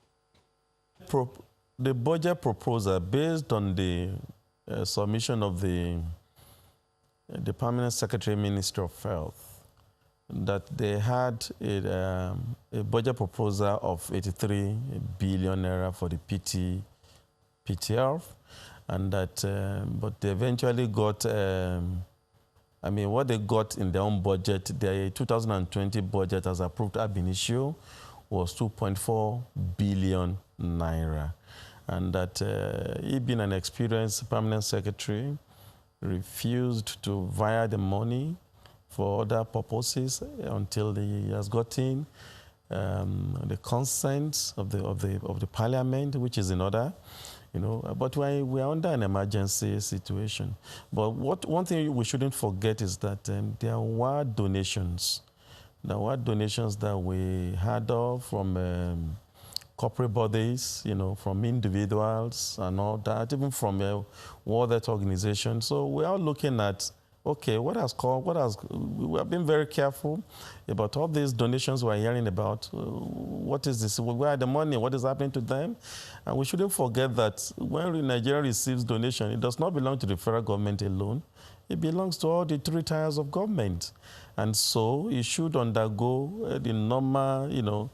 The budget proposal, based on the submission of the Permanent Secretary Ministry of Health, that they had a budget proposal of 83 billion naira for the PTF, and that, but they eventually got, what they got in their own budget, their 2020 budget as approved ab initio was 2.4 billion naira. And that he, being an experienced permanent secretary, refused to wire the money for other purposes until he has gotten the consent of the parliament, which is in order, But we are under an emergency situation. But one thing we shouldn't forget is that there were donations. There were donations that we had from corporate bodies, from individuals and all that, even from World Health Organization. So we are looking at, okay, we have been very careful about all these donations we're hearing about. What is this? Where are the money? What is happening to them? And we shouldn't forget that when Nigeria receives donation, it does not belong to the federal government alone. It belongs to all the 3 tiers of government. And so it should undergo the normal,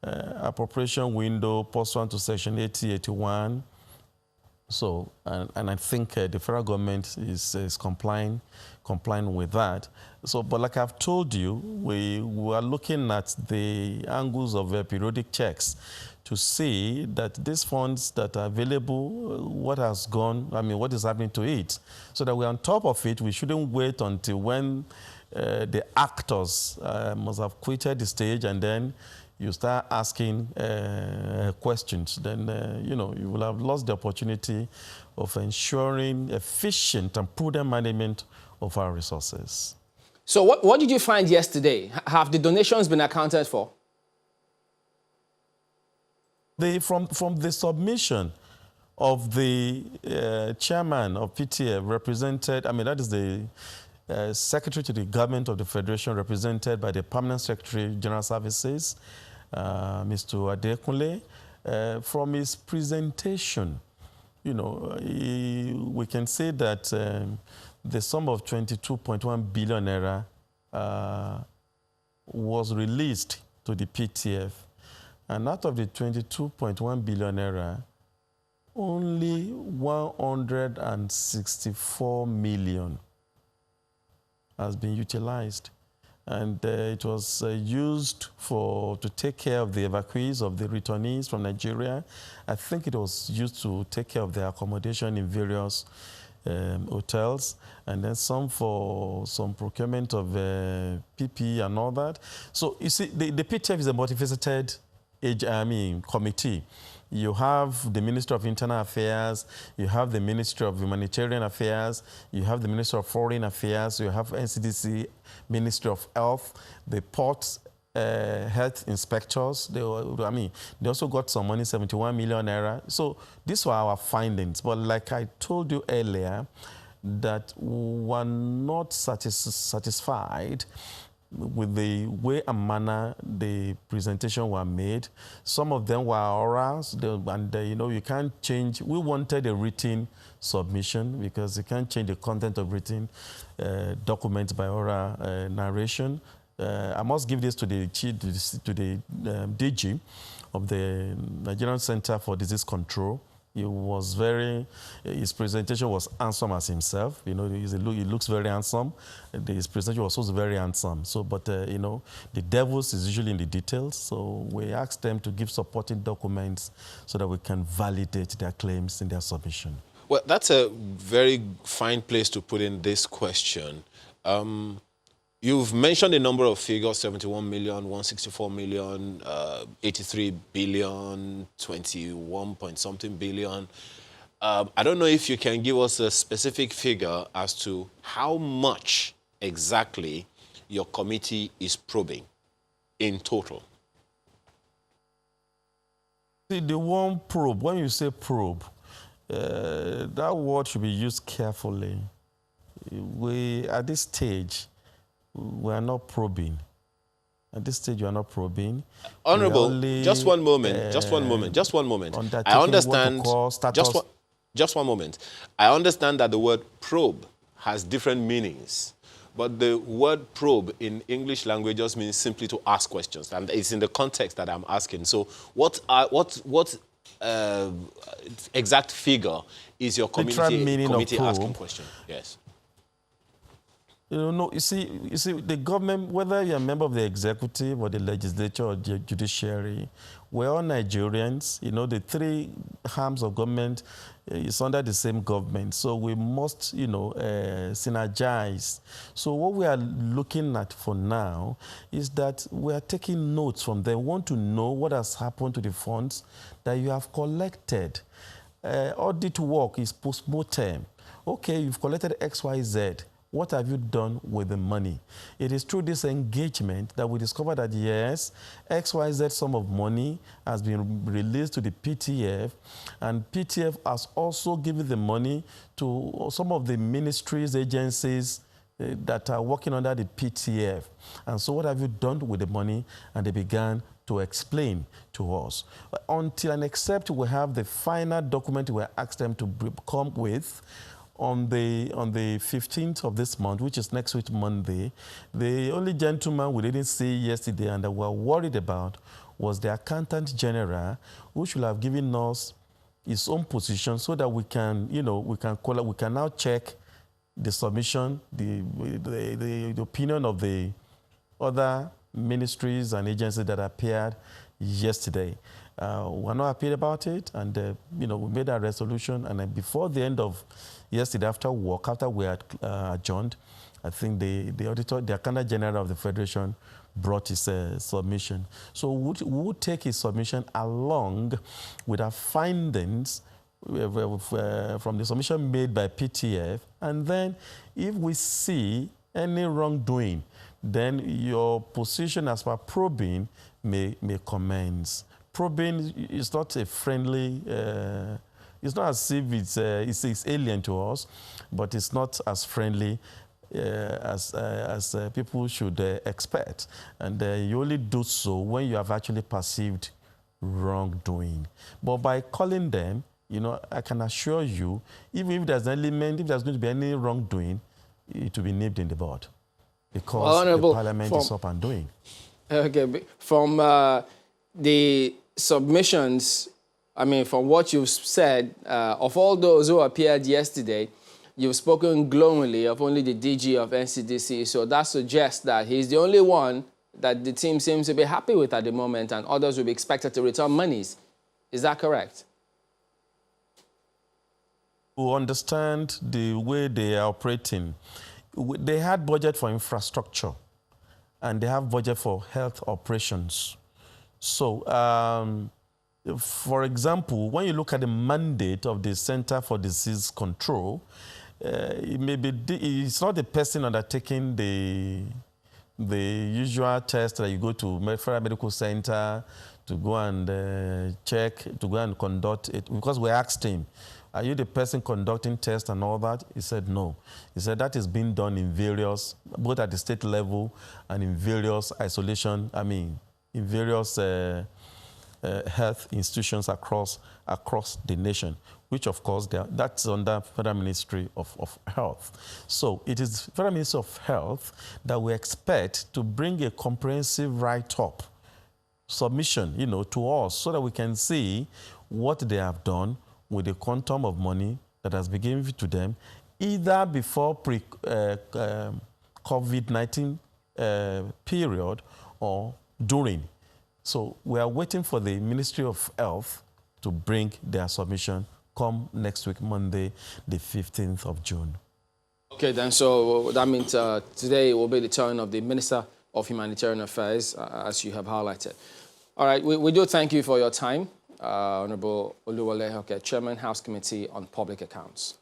appropriation window pursuant to Section 8081. So, and I think the federal government is complying with that. So, but like I've told you, we are looking at the angles of periodic checks to see that these funds that are available, what has gone, what is happening to it, so that we're on top of it. We shouldn't wait until when the actors must have quitted the stage and then you start asking questions. Then, you will have lost the opportunity of ensuring efficient and prudent management of our resources. So what did you find yesterday? Have the donations been accounted for? From the submission of the chairman of PTF, represented, that is the Secretary to the Government of the Federation, represented by the Permanent Secretary General Services, Mr. Adekunle. From his presentation, we can say that the sum of 22.1 billion naira was released to the PTF. And out of the 22.1 billion naira, only 164 million has been utilized. And it was used to take care of the evacuees, of the returnees from Nigeria. I think it was used to take care of their accommodation in various hotels, and then some for some procurement of PPE and all that. So you see, the PTF is a multifaceted committee. You have the Ministry of Internal Affairs, you have the Ministry of Humanitarian Affairs, you have the Ministry of Foreign Affairs, you have NCDC, Ministry of Health, the Port Health Inspectors. They also got some money, 71 million naira. So these were our findings. But like I told you earlier, that we're not satisfied with the way and manner the presentation were made. Some of them were orals, and you can't change. We wanted a written submission because you can't change the content of written documents by oral narration. I must give this to the DG of the Nigerian Center for Disease Control. His presentation was handsome as himself. He looks very handsome. His presentation was also very handsome. So, but the devils is usually in the details. So we asked them to give supporting documents so that we can validate their claims in their submission. Well, that's a very fine place to put in this question. You've mentioned a number of figures: 71 million, 164 million, 83 billion, 21 point something billion. I don't know if you can give us a specific figure as to how much exactly your committee is probing in total. See, the one probe, when you say probe, that word should be used carefully. At this stage, we are not probing. At this stage, we are not probing. Honorable, just one moment, just one moment, just one moment. I understand. Just one moment. I understand that the word probe has different meanings, but the word probe in English language just means simply to ask questions, and it's in the context that I'm asking. So, what exact figure is your committee asking question? Yes. You see, the government, whether you're a member of the executive or the legislature or the judiciary, we're all Nigerians. The three arms of government is under the same government. So we must, synergize. So what we are looking at for now is that we are taking notes from them. We want to know what has happened to the funds that you have collected. Audit work is post-mortem. Okay, you've collected X, Y, Z. What have you done with the money? It is through this engagement that we discover that, yes, XYZ sum of money has been released to the PTF, and PTF has also given the money to some of the ministries, agencies that are working under the PTF. And so what have you done with the money? And they began to explain to us. Until and except we have the final document we asked them to come with, on the 15th of this month, which is next week, Monday, the only gentleman we didn't see yesterday and that we were worried about was the Accountant General, who should have given us his own position so that we can, we can now check the submission, the opinion of the other ministries and agencies that appeared yesterday. We're not happy about it, and we made a resolution, and then before the end of yesterday, after we had adjourned, I think the auditor, the Accountant General of the Federation, brought his submission. So we would take his submission along with our findings from the submission made by PTF, and then if we see any wrongdoing, then your position as per probing may commence. Probing is not a friendly, it's not as if it's alien to us, but it's not as friendly as people should expect. And you only do so when you have actually perceived wrongdoing. But by calling them, I can assure you, even if there's an element, if there's going to be any wrongdoing, it will be nipped in the bud, because the Parliament is up and doing. Okay, from the submissions, from what you've said, of all those who appeared yesterday, you've spoken glowingly of only the DG of NCDC, so that suggests that he's the only one that the team seems to be happy with at the moment, and others will be expected to return monies. Is that correct? To understand the way they are operating, they had budget for infrastructure, and they have budget for health operations. So, for example, when you look at the mandate of the Center for Disease Control, it's not the person undertaking the usual test that you go to Federal Medical Center to go and check, to go and conduct it. Because we asked him, are you the person conducting tests and all that? He said no. He said that is being done in various, both at the state level and in various in various health institutions across the nation, which of course that's under Federal Ministry of Health. So it is Federal Ministry of Health that we expect to bring a comprehensive write-up submission, to us, so that we can see what they have done with the quantum of money that has been given to them, either before COVID-19 period or during. So we are waiting for the Ministry of Health to bring their submission come next week, Monday, the 15th of June. Okay, then, so that means today will be the turn of the Minister of Humanitarian Affairs, as you have highlighted. All right, we do thank you for your time, Honorable Oluwole Hoke, Chairman, House Committee on Public Accounts.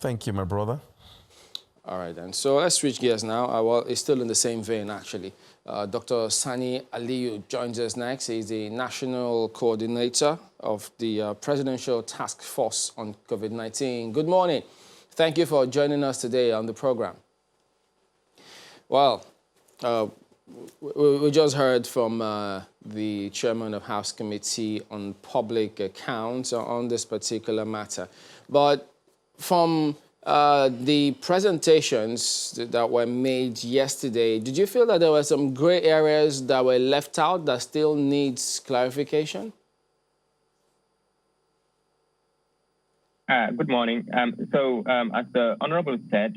Thank you, my brother. All right, then. So let's switch gears now. Well, it's still in the same vein, actually. Dr. Sani Aliyu joins us next. He's the National Coordinator of the Presidential Task Force on COVID-19. Good morning. Thank you for joining us today on the program. Well, we just heard from the Chairman of House Committee on Public Accounts on this particular matter. But from the presentations that were made yesterday, did you feel that there were some gray areas that were left out that still needs clarification? Good morning. As the Honorable said,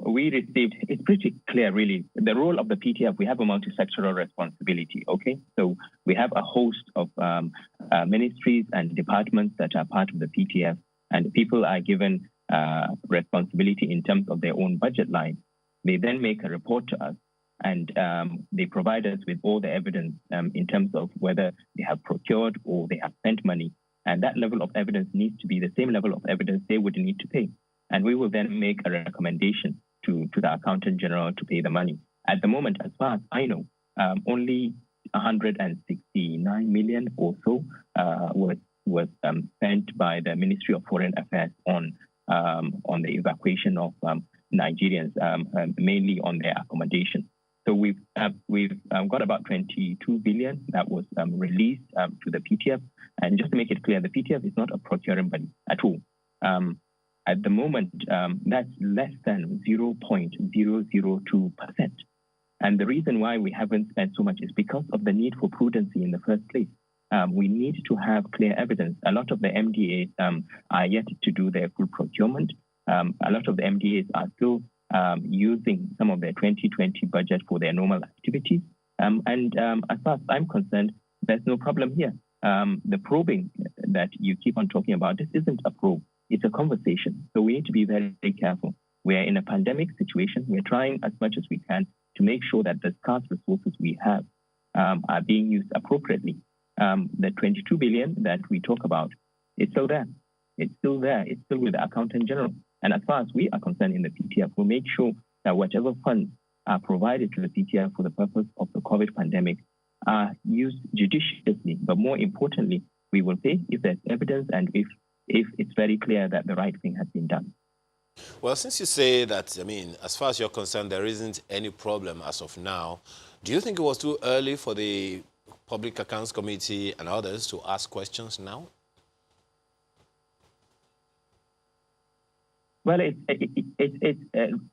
we received, it's pretty clear really, the role of the PTF, we have a multi-sectoral responsibility, okay? So we have a host of ministries and departments that are part of the PTF, and people are given responsibility in terms of their own budget line. They then make a report to us, and they provide us with all the evidence in terms of whether they have procured or they have spent money. And that level of evidence needs to be the same level of evidence they would need to pay. And we will then make a recommendation to the Accountant General to pay the money. At the moment, as far as I know, only 169 million or so was spent by the Ministry of Foreign Affairs on the evacuation of Nigerians, mainly on their accommodation. So we've got about 22 billion that was released to the PTF. And just to make it clear, the PTF is not a procuring body at all. At the moment, that's less than 0.002%. And the reason why we haven't spent so much is because of the need for prudency in the first place. We need to have clear evidence. A lot of the MDAs are yet to do their full procurement. A lot of the MDAs are still using some of their 2020 budget for their normal activities. As far as I'm concerned, there's no problem here. The probing that you keep on talking about, this isn't a probe, it's a conversation. So we need to be very, very careful. We're in a pandemic situation. We're trying as much as we can to make sure that the scarce resources we have are being used appropriately. The 22 billion that we talk about, it's still there. It's still there. It's still with the Accountant General. And as far as we are concerned in the PTF, we'll make sure that whatever funds are provided to the PTF for the purpose of the COVID pandemic are used judiciously. But more importantly, we will pay if there's evidence and if it's very clear that the right thing has been done. Well, since you say that, I mean, as far as you're concerned, there isn't any problem as of now, do you think it was too early for the Public Accounts Committee and others to ask questions now? Well, it's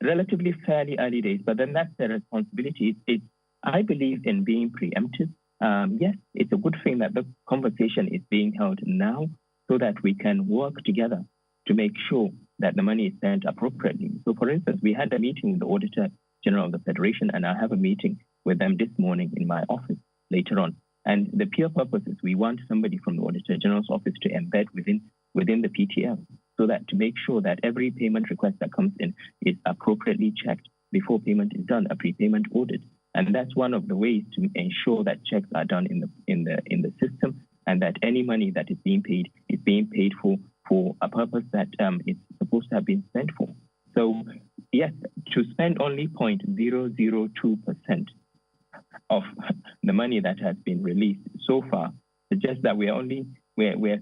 relatively fairly early days, but then that's their responsibility. I believe in being preemptive. Yes, it's a good thing that the conversation is being held now so that we can work together to make sure that the money is spent appropriately. So, for instance, we had a meeting with the Auditor General of the Federation, and I have a meeting with them this morning in my office later on. And the pure purpose is we want somebody from the Auditor General's office to embed within the PTF so that to make sure that every payment request that comes in is appropriately checked before payment is done, a prepayment audit. And that's one of the ways to ensure that checks are done in the system and that any money that is being paid for a purpose that it's supposed to have been spent for. So yes, to spend only 0.002% of the money that has been released so far suggests that we're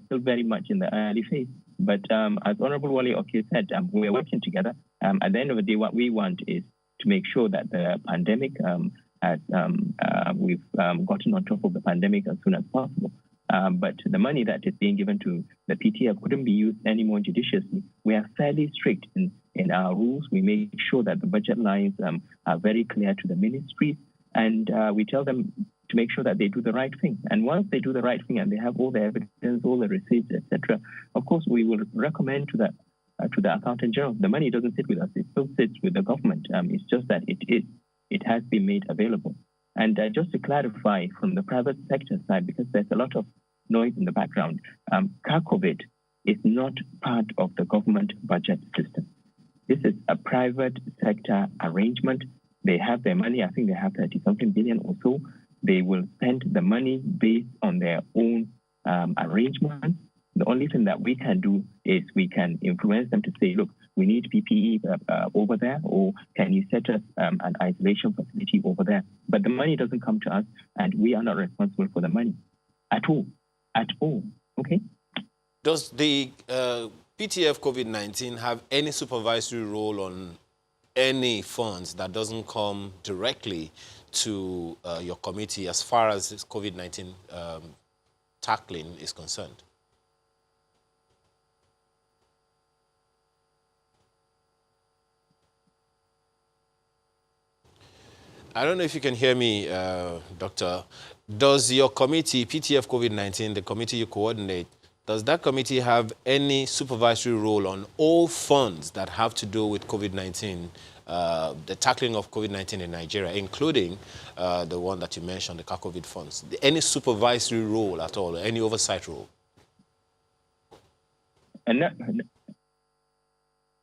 still very much in the early phase. But as Honorable Wale Oke said, we're working together. At the end of the day, what we want is to make sure that the pandemic we've gotten on top of the pandemic as soon as possible. But the money that is being given to the PTF couldn't be used any more judiciously. We are fairly strict in our rules. We make sure that the budget lines are very clear to the ministries, and we tell them to make sure that they do the right thing. And once they do the right thing and they have all the evidence, all the receipts, etc., of course, we will recommend to the Accountant General. The money doesn't sit with us; it still sits with the government. It's just that it has been made available. And just to clarify from the private sector side, because there's a lot of noise in the background, COVID is not part of the government budget system. This is a private sector arrangement. They have their money. I think they have 30-something billion or so. They will spend the money based on their own arrangements. The only thing that we can do is we can influence them to say, look, we need PPE over there, or can you set us an isolation facility over there? But the money doesn't come to us, and we are not responsible for the money at all, okay? Does the PTF COVID-19 have any supervisory role on any funds that doesn't come directly to your committee as far as this COVID-19 tackling is concerned? I don't know if you can hear me, Doctor. Does your committee, PTF COVID-19, the committee you coordinate, does that committee have any supervisory role on all funds that have to do with COVID-19, the tackling of COVID-19 in Nigeria, including the one that you mentioned, the COVID funds? Any supervisory role at all, any oversight role?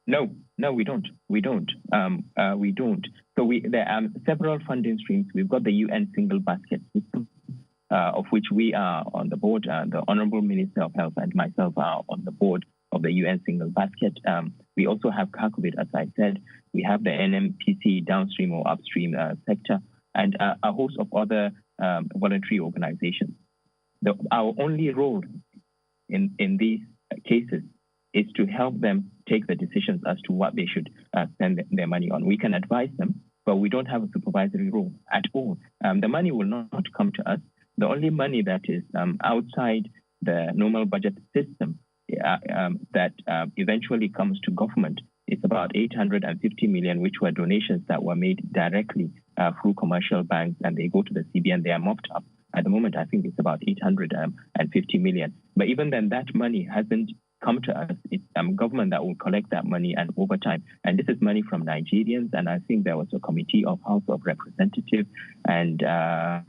No, we don't. We don't. So there are several funding streams. We've got the UN single basket system, of which we are on the board. The Honorable Minister of Health and myself are on the board of the UN single basket. We also have COVID, as I said. We have the NMPC downstream or upstream sector, and a host of other voluntary organizations. Our only role in these cases is to help them take the decisions as to what they should spend their money on. We can advise them, but we don't have a supervisory role at all. The money will not come to us. The only money that is outside the normal budget system that eventually comes to government is about 850 million, which were donations that were made directly through commercial banks, and they go to the CBN. They are mopped up. At the moment, I think it's about 850 million. But even then, that money hasn't come to us. It's government that will collect that money, and over time. And this is money from Nigerians, and I think there was a committee of House of Representatives and the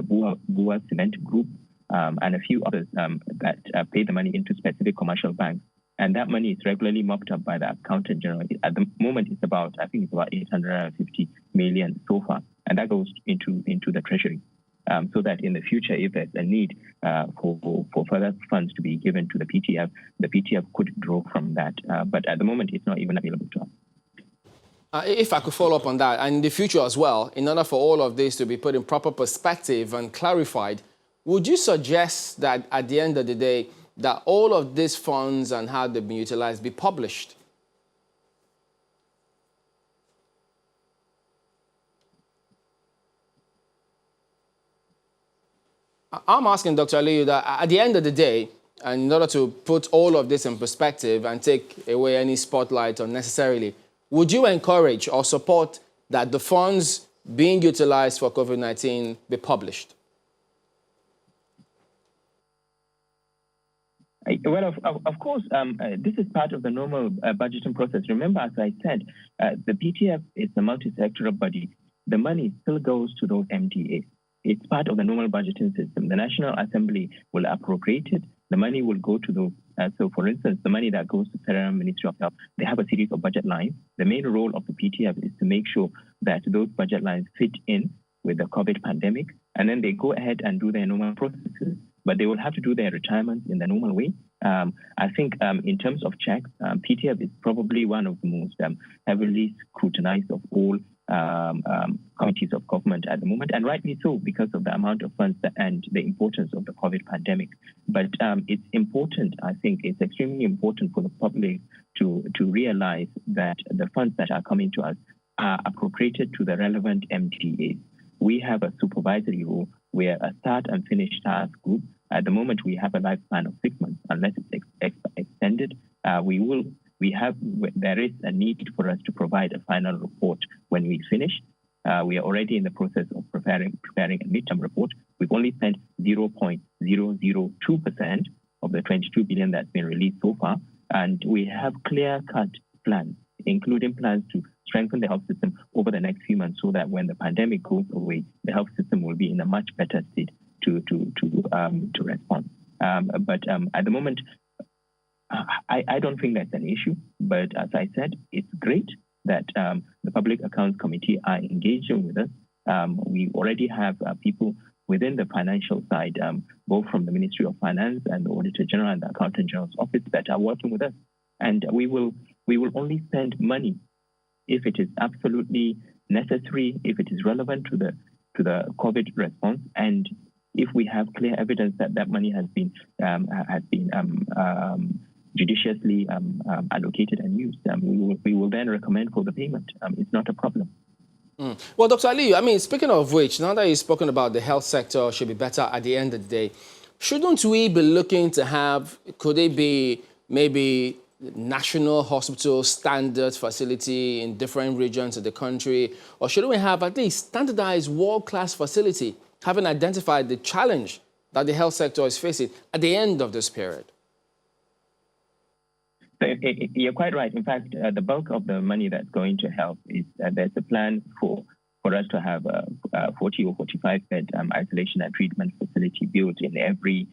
Bua Cement Group and a few others that pay the money into specific commercial banks. And that money is regularly mopped up by the Accountant General. At the moment, it's about 850 million so far. And that goes into the Treasury. So that in the future, if there's a need for further funds to be given to the PTF could draw from that. But at the moment, it's not even available to us. If I could follow up on that, and in the future as well, in order for all of this to be put in proper perspective and clarified, would you suggest that at the end of the day, that all of these funds and how they've been utilized be published? I'm asking Dr. Aliyu that at the end of the day, and in order to put all of this in perspective and take away any spotlight unnecessarily, would you encourage or support that the funds being utilized for COVID-19 be published? Well, of course, this is part of the normal budgeting process. Remember, as I said, the PTF is a multi-sectoral body. The money still goes to those MDAs. It's part of the normal budgeting system. The National Assembly will appropriate it. The money will go to those. So, for instance, the money that goes to the Federal Ministry of Health, they have a series of budget lines. The main role of the PTF is to make sure that those budget lines fit in with the COVID pandemic, and then they go ahead and do their normal processes. But they will have to do their retirements in the normal way. I think in terms of checks, PTF is probably one of the most heavily scrutinized of all committees of government at the moment, and rightly so, because of the amount of funds and the importance of the COVID pandemic. But it's important, I think it's extremely important for the public to realize that the funds that are coming to us are appropriated to the relevant MDAs. We have a supervisory role where a start and finish task group. At the moment, we have a lifespan of 6 months, unless it's extended. There is a need for us to provide a final report when we finish. We are already in the process of preparing a midterm report. We've only spent 0.002% of the 22 billion that's been released so far, and we have clear-cut plans, including plans to strengthen the health system over the next few months, so that when the pandemic goes away, the health system will be in a much better state to respond. But at the moment, I don't think that's an issue. But as I said, it's great that the Public Accounts Committee are engaging with us. We already have people within the financial side, both from the Ministry of Finance and the Auditor General and the Accountant General's Office, that are working with us. And we will only spend money if it is absolutely necessary, if it is relevant to the COVID response, and if we have clear evidence that that money has been judiciously allocated and used. We will then recommend for the payment. It's not a problem. Well, Dr. Ali, I mean, speaking of which, now that you've spoken about the health sector should be better at the end of the day, shouldn't we be looking to have, could it be maybe national hospital standard facility in different regions of the country, or shouldn't we have at least standardized world-class facility, having identified the challenge that the health sector is facing at the end of this period? So you're quite right. In fact, the bulk of the money that's going to health is there's a plan for us to have a 40 or 45-bed isolation and treatment facility built in every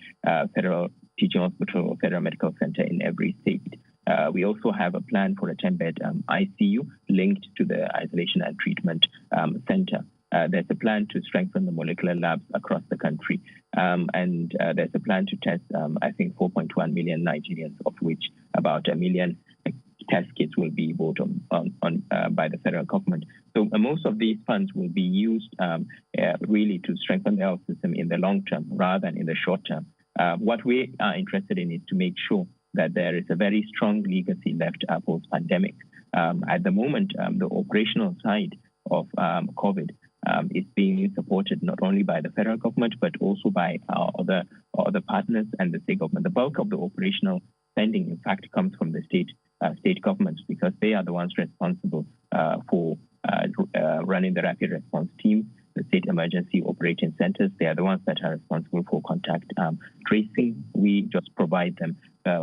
federal teaching hospital or federal medical center in every state. We also have a plan for a 10-bed ICU linked to the isolation and treatment center. There's a plan to strengthen the molecular labs across the country. And there's a plan to test, I think, 4.1 million Nigerians, of which about 1 million test kits will be bought on by the federal government. So most of these funds will be used really to strengthen the health system in the long term rather than in the short term. What we are interested in is to make sure that there is a very strong legacy left post-pandemic. At the moment, the operational side of COVID is being supported not only by the federal government, but also by our other partners and the state government. The bulk of the operational spending, in fact, comes from the state governments, because they are the ones responsible for running the rapid response teams, the state emergency operating centers. They are the ones that are responsible for contact tracing. We just provide them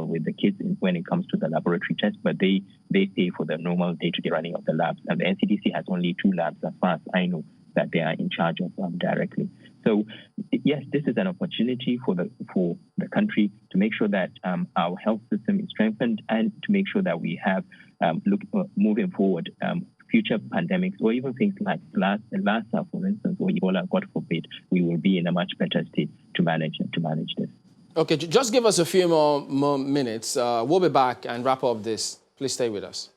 with the kits when it comes to the laboratory tests, but they pay for the normal day-to-day running of the labs. And the NCDC has only 2 labs, as far as I know, that they are in charge of directly. So yes, this is an opportunity for the country to make sure that our health system is strengthened, and to make sure that we have moving forward future pandemics, or even things like Lassa, for instance, or Ebola, God forbid, we will be in a much better state to manage this. Okay, just give us a few more minutes. We'll be back and wrap up this. Please stay with us.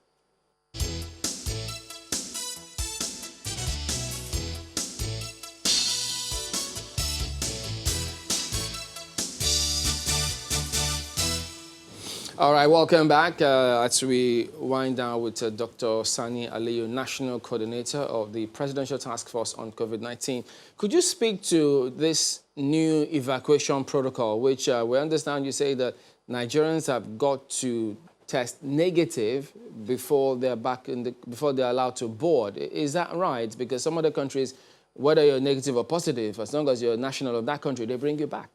All right, welcome back. As we wind down with Dr. Sani Aliyu, National Coordinator of the Presidential Task Force on COVID-19. Could you speak to this new evacuation protocol, which we understand you say that Nigerians have got to test negative before they're before they're allowed to board? Is that right? Because some other countries, whether you're negative or positive, as long as you're a national of that country, they bring you back.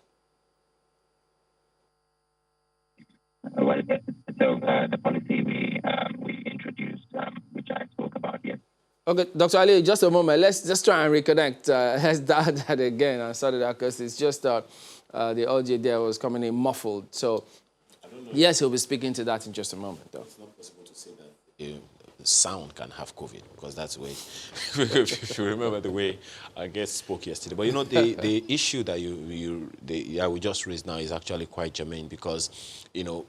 Well, so the policy we introduced, which I spoke about, yes. Okay, Dr. Ali, just a moment. Let's just try and reconnect. Let's start that again. I started that because it's just the audio there was coming in muffled. So, yes, he'll be speaking to that in just a moment, though. It's not possible to say that sound can have COVID, because that's the way, if you remember the way our guest spoke yesterday. But, you know, the issue that we just raised now is actually quite germane, because, you know,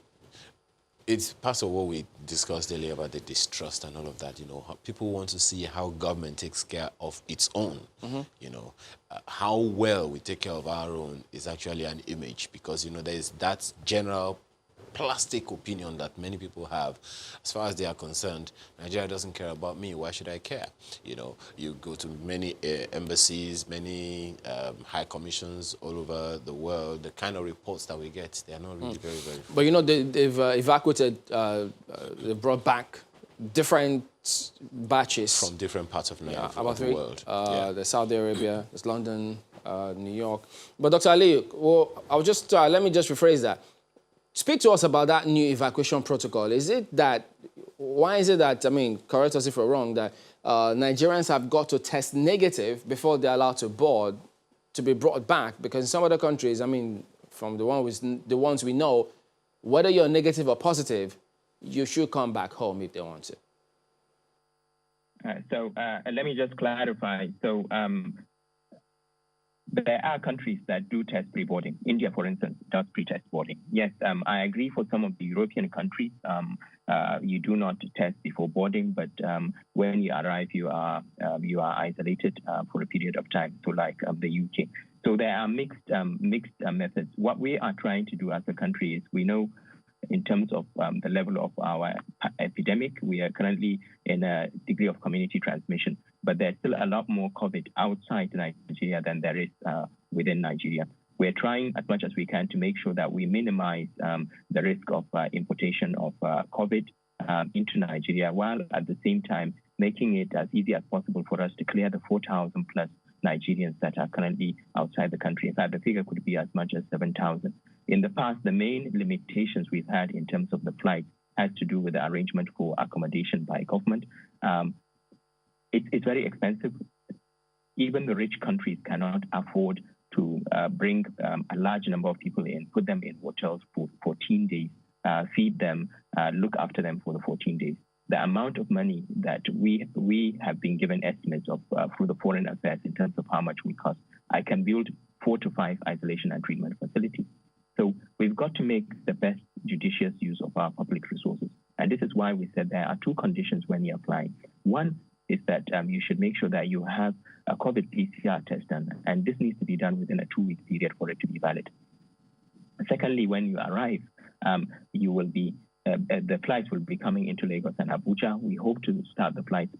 it's part of what we discussed earlier about the distrust and all of that. You know, people want to see how government takes care of its own. You know, how well we take care of our own is actually an image, because, you know, there's that general plastic opinion that many people have. As far as they are concerned, Nigeria doesn't care about me. Why should I care? You know, you go to many embassies, many high commissions all over the world. The kind of reports that we get, they are not really very, very... But, you know, they've evacuated, they brought back different batches. From different parts of the world. There's Saudi Arabia, there's London, New York. But, Dr. Ali, well, I'll just, let me just rephrase that. Speak to us about that new evacuation protocol. Why is it that, I mean, correct us if we're wrong, that Nigerians have got to test negative before they're allowed to board, to be brought back? Because in some other countries, I mean, from the ones we know, whether you're negative or positive, you should come back home if they want to. So let me just clarify. So there are countries that do test pre-boarding. India, for instance, does pre-test boarding. Yes, I agree for some of the European countries, you do not test before boarding, but when you arrive, you are isolated for a period of time, so like the UK. So there are mixed methods. What we are trying to do as a country is, we know in terms of the level of our epidemic, we are currently in a degree of community transmission, but there's still a lot more COVID outside Nigeria than there is within Nigeria. We're trying as much as we can to make sure that we minimize the risk of importation of COVID into Nigeria, while at the same time making it as easy as possible for us to clear the 4,000 plus Nigerians that are currently outside the country. In fact, the figure could be as much as 7,000. In the past, the main limitations we've had in terms of the flight has to do with the arrangement for accommodation by government. It's very expensive. Even the rich countries cannot afford to bring a large number of people in, put them in hotels for 14 days, feed them, look after them for the 14 days. The amount of money that we have been given estimates of through the Foreign Affairs in terms of how much we cost, I can build 4 to 5 isolation and treatment facilities. So we've got to make the best judicious use of our public resources. And this is why we said there are 2 conditions when you apply. One is that you should make sure that you have a COVID PCR test done, and this needs to be done within a 2-week period for it to be valid. Secondly, when you arrive, you will be the flights will be coming into Lagos and Abuja. We hope to start the flights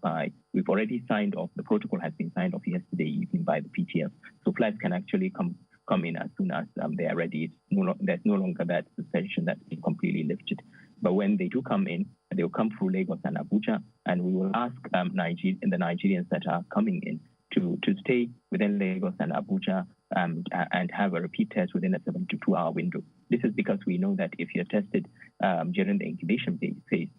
we've already signed off, the protocol has been signed off yesterday evening by the PTF. So flights can actually come in as soon as they are ready. There's no longer that suspension that's been completely lifted. But when they do come in, they will come through Lagos and Abuja, and we will ask the Nigerians that are coming in to stay within Lagos and Abuja and have a repeat test within a 72-hour window. This is because we know that if you're tested during the incubation phase,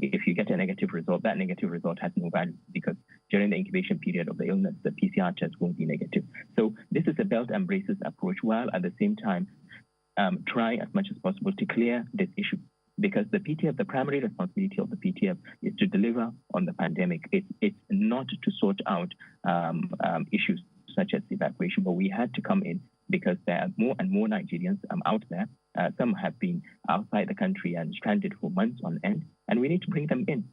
if you get a negative result, that negative result has no value, because during the incubation period of the illness, the PCR test won't be negative. So this is a belt and braces approach, while at the same time try as much as possible to clear this issue. Because the PTF, the primary responsibility of the PTF is to deliver on the pandemic. It's not to sort out issues such as evacuation, but we had to come in because there are more and more Nigerians out there. Some have been outside the country and stranded for months on end, and we need to bring them in.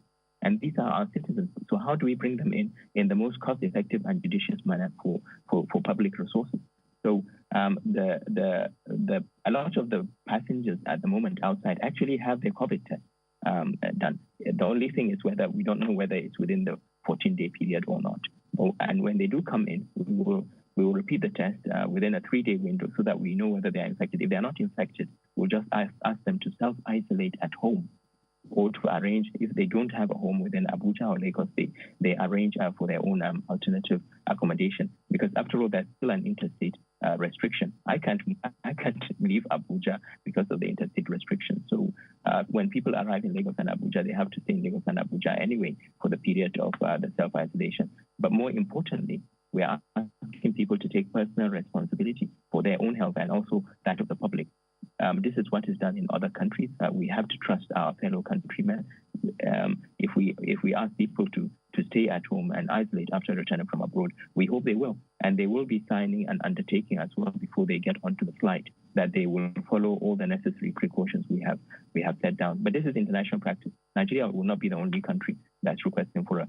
And these are our citizens. So how do we bring them in the most cost-effective and judicious manner for public resources? So a lot of the passengers at the moment outside actually have their COVID test done. The only thing is whether we don't know whether it's within the 14-day period or not. And when they do come in, we will repeat the test within a 3-day window so that we know whether they are infected. If they are not infected, we'll just ask them to self-isolate at home, or to arrange, if they don't have a home within Abuja or Lagos, they arrange for their own alternative accommodation. Because after all, there's still an interstate restriction. I can't leave Abuja because of the interstate restriction. So when people arrive in Lagos and Abuja, they have to stay in Lagos and Abuja anyway for the period of the self-isolation. But more importantly, we are asking people to take personal responsibility for their own health and also that of the public. This is what is done in other countries. We have to trust our fellow countrymen. If we ask people to stay at home and isolate after returning from abroad, we hope they will. And they will be signing an undertaking as well before they get onto the flight that they will follow all the necessary precautions we have set down. But this is international practice. Nigeria will not be the only country that's requesting for a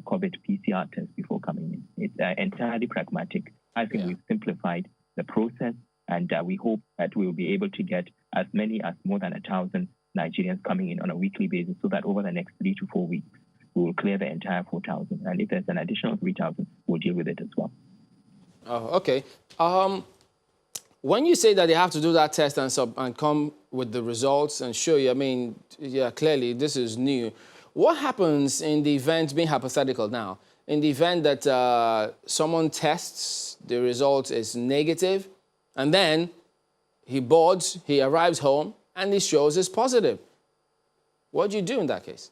COVID PCR test before coming in. It's entirely pragmatic. I think we've simplified the process, and we hope that we will be able to get as many as more than 1,000 Nigerians coming in on a weekly basis, so that over the next 3 to 4 weeks, we will clear the entire 4,000. And if there's an additional 3,000, we'll deal with it as well. Oh, okay. When you say that they have to do that test and come with the results and show you, I mean, yeah, clearly this is new. What happens in the event, being hypothetical now, in the event that someone tests, the result is negative, and then he boards, he arrives home, and he shows it's positive? What do you do in that case?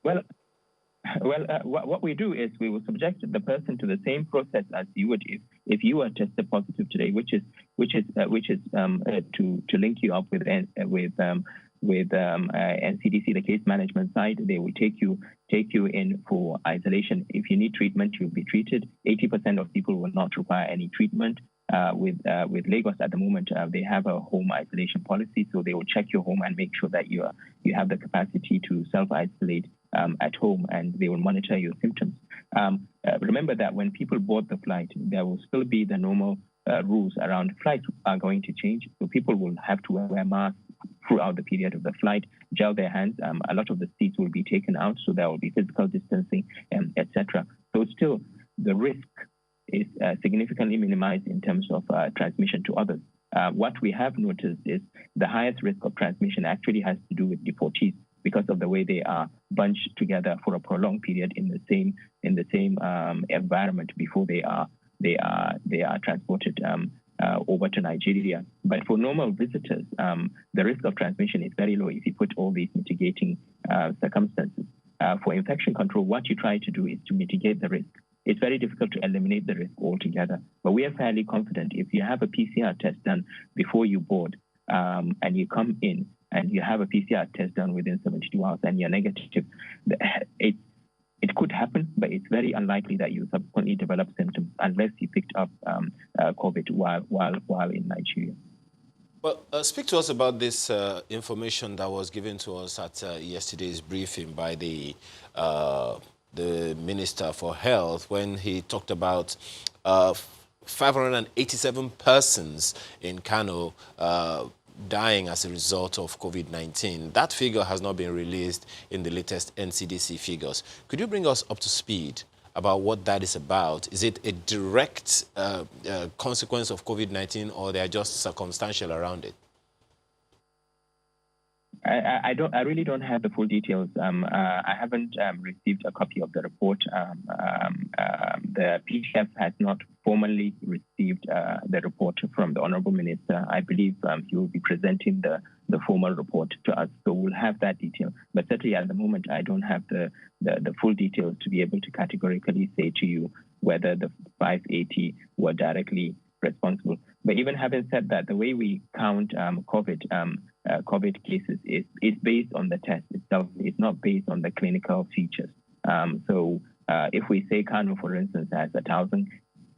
Well, what we do is we will subject the person to the same process as you would if you are tested positive today, which is to link you up with NCDC, the case management side, they will take you in for isolation. If you need treatment, you'll be treated. 80% of people will not require any treatment. With Lagos at the moment, they have a home isolation policy, so they will check your home and make sure that you have the capacity to self-isolate at home, and they will monitor your symptoms. Remember that when people board the flight, there will still be the normal rules around flights are going to change, so people will have to wear masks throughout the period of the flight, gel their hands. A lot of the seats will be taken out, so there will be physical distancing, etc. So still, the risk is significantly minimized in terms of transmission to others. What we have noticed is the highest risk of transmission actually has to do with deportees because of the way they are bunched together for a prolonged period in the same environment before they are transported over to Nigeria. But for normal visitors, the risk of transmission is very low if you put all these mitigating circumstances. For infection control, what you try to do is to mitigate the risk. It's very difficult to eliminate the risk altogether. But we are fairly confident if you have a PCR test done before you board and you come in and you have a PCR test done within 72 hours and you're negative, it could happen, but it's very unlikely that you subsequently develop symptoms unless you picked up COVID while in Nigeria. Well, speak to us about this information that was given to us at yesterday's briefing by the Minister for Health when he talked about 587 persons in Kano dying as a result of COVID-19. That figure has not been released in the latest NCDC figures. Could you bring us up to speed about what that is about? Is it a direct consequence of COVID-19 or they are just circumstantial around it? I really don't have the full details. I haven't received a copy of the report. The PCF has not formally received the report from the Honorable Minister. I believe he will be presenting the formal report to us, so we'll have that detail. But certainly at the moment, I don't have the full details to be able to categorically say to you whether the 580 were directly responsible. But even having said that, the way we count COVID cases is based on the test itself. It's not based on the clinical features. So if we say Kano, for instance, has 1,000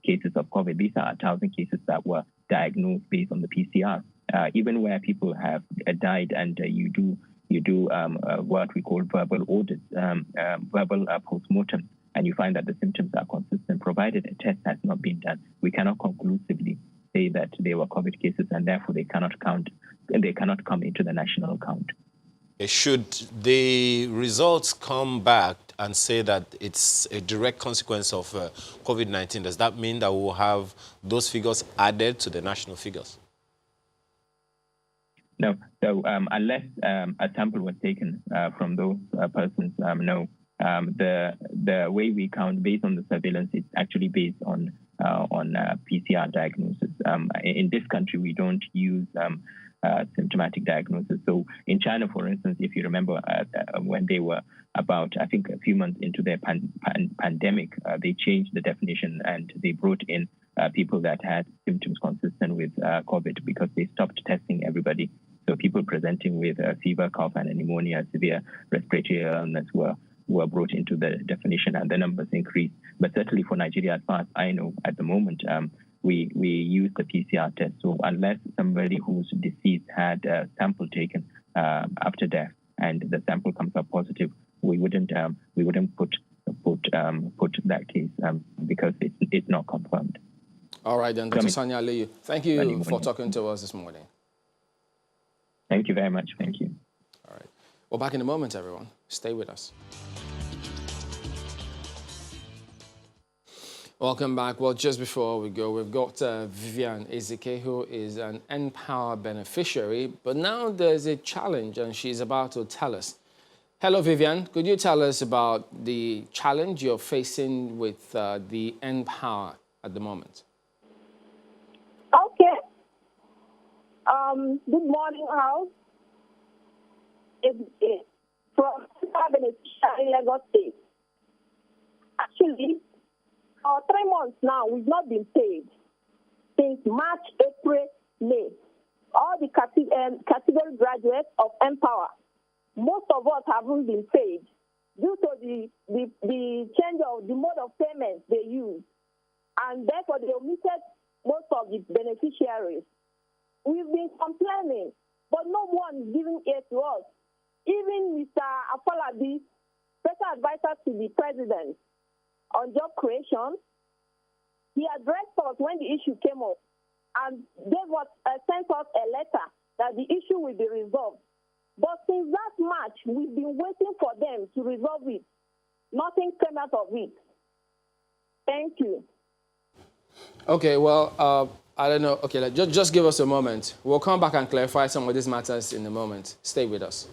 cases of COVID, these are 1,000 cases that were diagnosed based on the PCR. Even where people have died and you do what we call verbal audits, verbal postmortem, and you find that the symptoms are consistent, provided a test has not been done, we cannot conclusively say that they were COVID cases, and therefore they cannot come into the national count. Should the results come back and say that it's a direct consequence of COVID-19, does that mean that we will have those figures added to the national figures? No. So unless a sample was taken from those persons, no. The way we count based on the surveillance is actually based on PCR diagnosis. In this country, we don't use symptomatic diagnosis. So in China, for instance, if you remember when they were about, I think, a few months into their pandemic, they changed the definition and they brought in people that had symptoms consistent with COVID because they stopped testing everybody. So people presenting with fever, cough, and pneumonia, severe respiratory illness were brought into the definition, and the numbers increased. But certainly for Nigeria, as far as I know, at the moment, we use the PCR test. So unless somebody who's deceased had a sample taken after death and the sample comes up positive, we wouldn't put that case because it's not confirmed. All right, then, Dr. Sanya Aliyu, thank you for talking to us this morning. Thank you very much. Thank you. All right. Well, back in a moment, everyone. Stay with us. Welcome back. Well, just before we go, we've got Vivian Ezike, who is an Empower beneficiary, but now there's a challenge, and she's about to tell us. Hello, Vivian. Could you tell us about the challenge you're facing with the Empower at the moment? Okay. Good morning, House. It's from Lagos State. Actually, For 3 months now, we've not been paid. Since March, April, May. All the category graduates of Empower, most of us haven't been paid due to the change of the mode of payment they use. And therefore, they omitted most of the beneficiaries. We've been complaining, but no one is giving ear to us. Even Mr. Afolabi, special advisor to the president on job creation, he addressed us when the issue came up and sent us a letter that the issue will be resolved. But since that March, we've been waiting for them to resolve it. Nothing came out of it. Thank you. Okay, well, I don't know. Okay, just give us a moment. We'll come back and clarify some of these matters in a moment. Stay with us.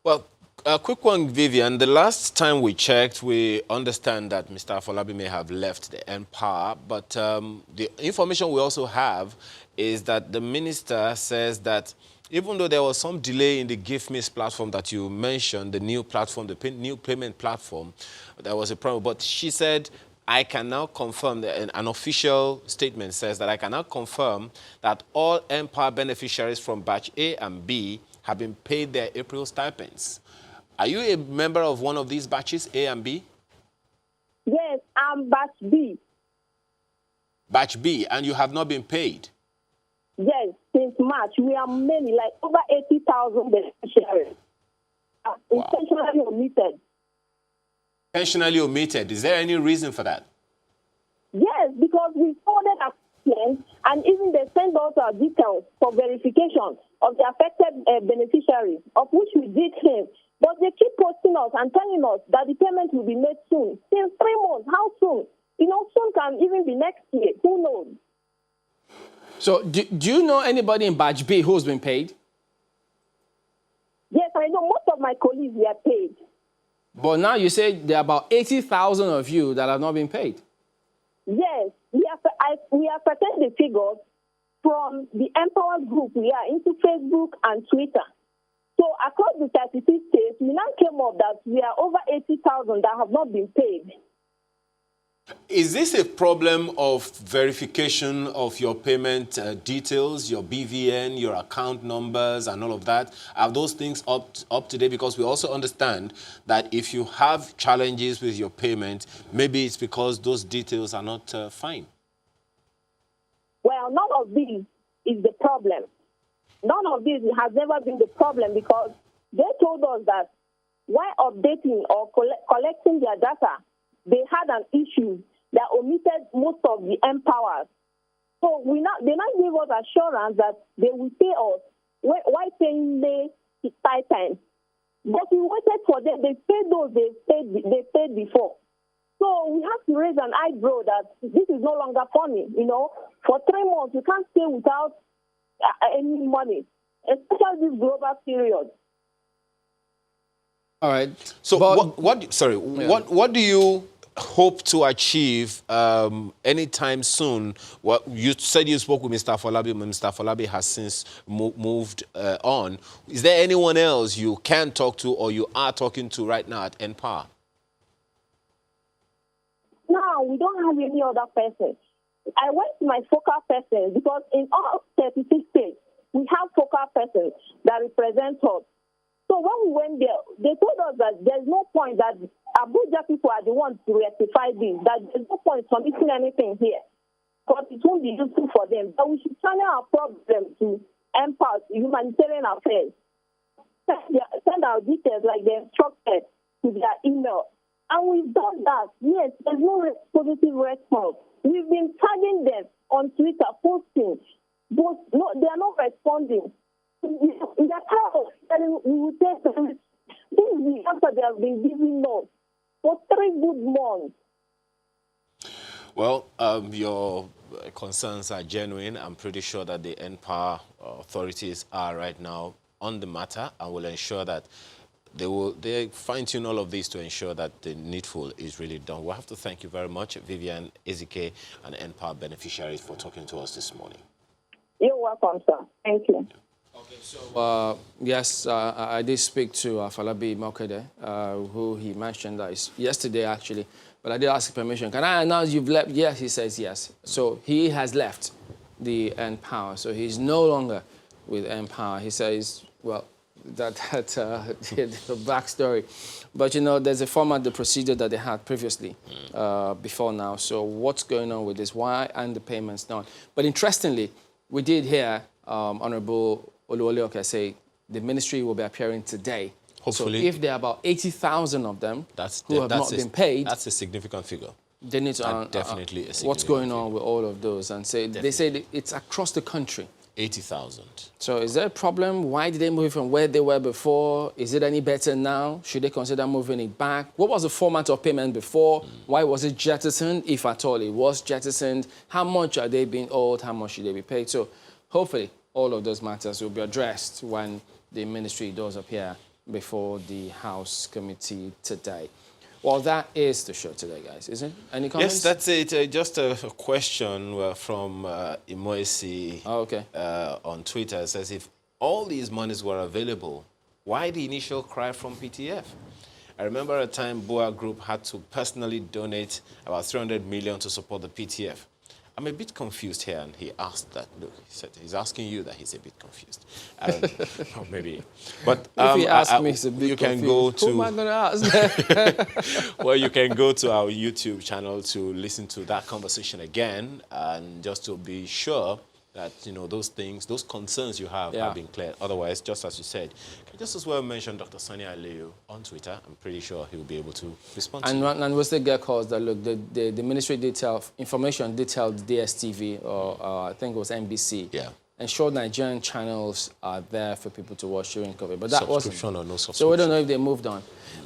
Well, a quick one, Vivian. The last time we checked, we understand that Mr. Afolabi may have left the NPAR, but the information we also have is that the minister says that even though there was some delay in the Give Me platform that you mentioned, the new platform, the new payment platform, there was a problem. But she said, I can now confirm, that an official statement says that I can now confirm that all NPAR beneficiaries from batch A and B have been paid their April stipends. Are you a member of one of these batches, A and B? Yes, I'm batch B. Batch B, and you have not been paid? Yes, since March, we are many, like over 80,000 beneficiaries. Intentionally omitted. Intentionally omitted. Is there any reason for that? Yes, because we forwarded our claims and even they sent us our details for verification of the affected beneficiaries, of which we did claim. But they keep posting us and telling us that the payment will be made soon. Since 3 months, how soon? Soon can even be next year. Who knows? So do you know anybody in batch B who's been paid? Yes, I know most of my colleagues were paid. But now you say there are about 80,000 of you that have not been paid. Yes, we have pretended the figures from the Empower group we are into Facebook and Twitter. So across the 36 states, we now came up that we are over 80,000 that have not been paid. Is this a problem of verification of your payment details, your BVN, your account numbers, and all of that? Are those things up to date? Because we also understand that if you have challenges with your payment, maybe it's because those details are not fine. Well, none of these is the problem. None of this has never been the problem because they told us that while updating or collecting their data, they had an issue that omitted most of the empowers. So they now gave us assurance that they will pay us while paying the stipend. But we waited for them. They paid those they paid before. So we have to raise an eyebrow that this is no longer funny. For 3 months you can't stay without any money, especially this global period. All right. So what do you hope to achieve anytime soon? What you said you spoke with Mr. Afolabi. Mr. Afolabi has since moved on. Is there anyone else you can talk to or you are talking to right now at NPAR? No, we don't have any other person. I went to my focal person because in all 36 states, we have focal persons that represent us. So when we went there, they told us that there's no point that Abuja people are the ones to rectify this, that there's no point submitting anything here, but it won't be useful for them. But we should channel our problem to NPAR, humanitarian affairs. Send our details like they instructed to their email. And we've done that. Yes, there's no positive response. We've been tagging them on Twitter, posting, but no, they are not responding. In their house, we will say this is the answer they have been giving us for 3 good months. Well, your concerns are genuine. I'm pretty sure that the NPAR authorities are right now on the matter and will ensure that they fine-tune all of this to ensure that the needful is really done. We'll have to thank you very much, Vivian, Ezike, and NPower beneficiaries for talking to us this morning. You're welcome, sir. Thank you. Okay, so yes, I did speak to Falabi Mokede, who he mentioned that is yesterday actually, but I did ask permission. Can I announce you've left? Yes, he says yes. So he has left the NPower, so he's no longer with NPower. He says, well, that's the backstory. But, you know, there's a format, the procedure that they had previously before now. So what's going on with this? Why aren't the payments done? But interestingly, we did hear Honorable Oluwole say the ministry will be appearing today. Hopefully. So if there are about 80,000 of them who have not been paid, that's a significant figure. they need to definitely a what's going on with all of those, and say they say it's across the country. 80,000. So is there a problem? Why did they move from where they were before? Is it any better now? Should they consider moving it back? What was the format of payment before? Why was it jettisoned, if at all it was jettisoned? How much are they being owed? How much should they be paid? So hopefully all of those matters will be addressed when the ministry does appear before the House committee today. Well, that is the show today, guys, isn't it? Any comments? Yes, that's it. Just a question from Imoesi on Twitter. It says, if all these monies were available, why the initial cry from PTF? I remember a time Boa Group had to personally donate about 300 million to support the PTF. I'm a bit confused here, and he asked that. Look, he said he's asking you that he's a bit confused. Or maybe, but if he asked me, he's a bit you confused. can go to. Who am I going to ask? Well, you can go to our YouTube channel to listen to that conversation again, and just to be sure that those things, those concerns you have been cleared. Otherwise, just as you said, you can just as well mention Dr. Sani Aliyu on Twitter. I'm pretty sure he'll be able to respond to you. And we'll still get calls that, look, the ministry detailed information detailed DSTV or I think it was NBC. Yeah. Ensure Nigerian channels are there for people to watch during COVID. But that wasn't. Subscription or no subscription. So we don't know if they moved on.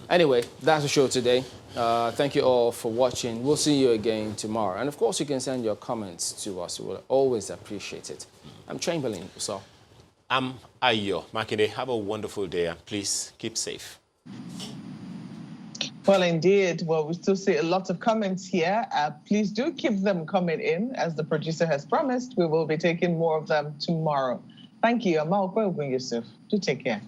Anyway, that's the show today. Thank you all for watching. We'll see you again tomorrow. And of course, you can send your comments to us. We will always appreciate it. I'm Chamberlain, so. I'm Ayo Makinde. Have a wonderful day, and please keep safe. Well, indeed. Well, we still see a lot of comments here. Please do keep them coming in. As the producer has promised, we will be taking more of them tomorrow. Thank you. I'm Yusuf. Do take care.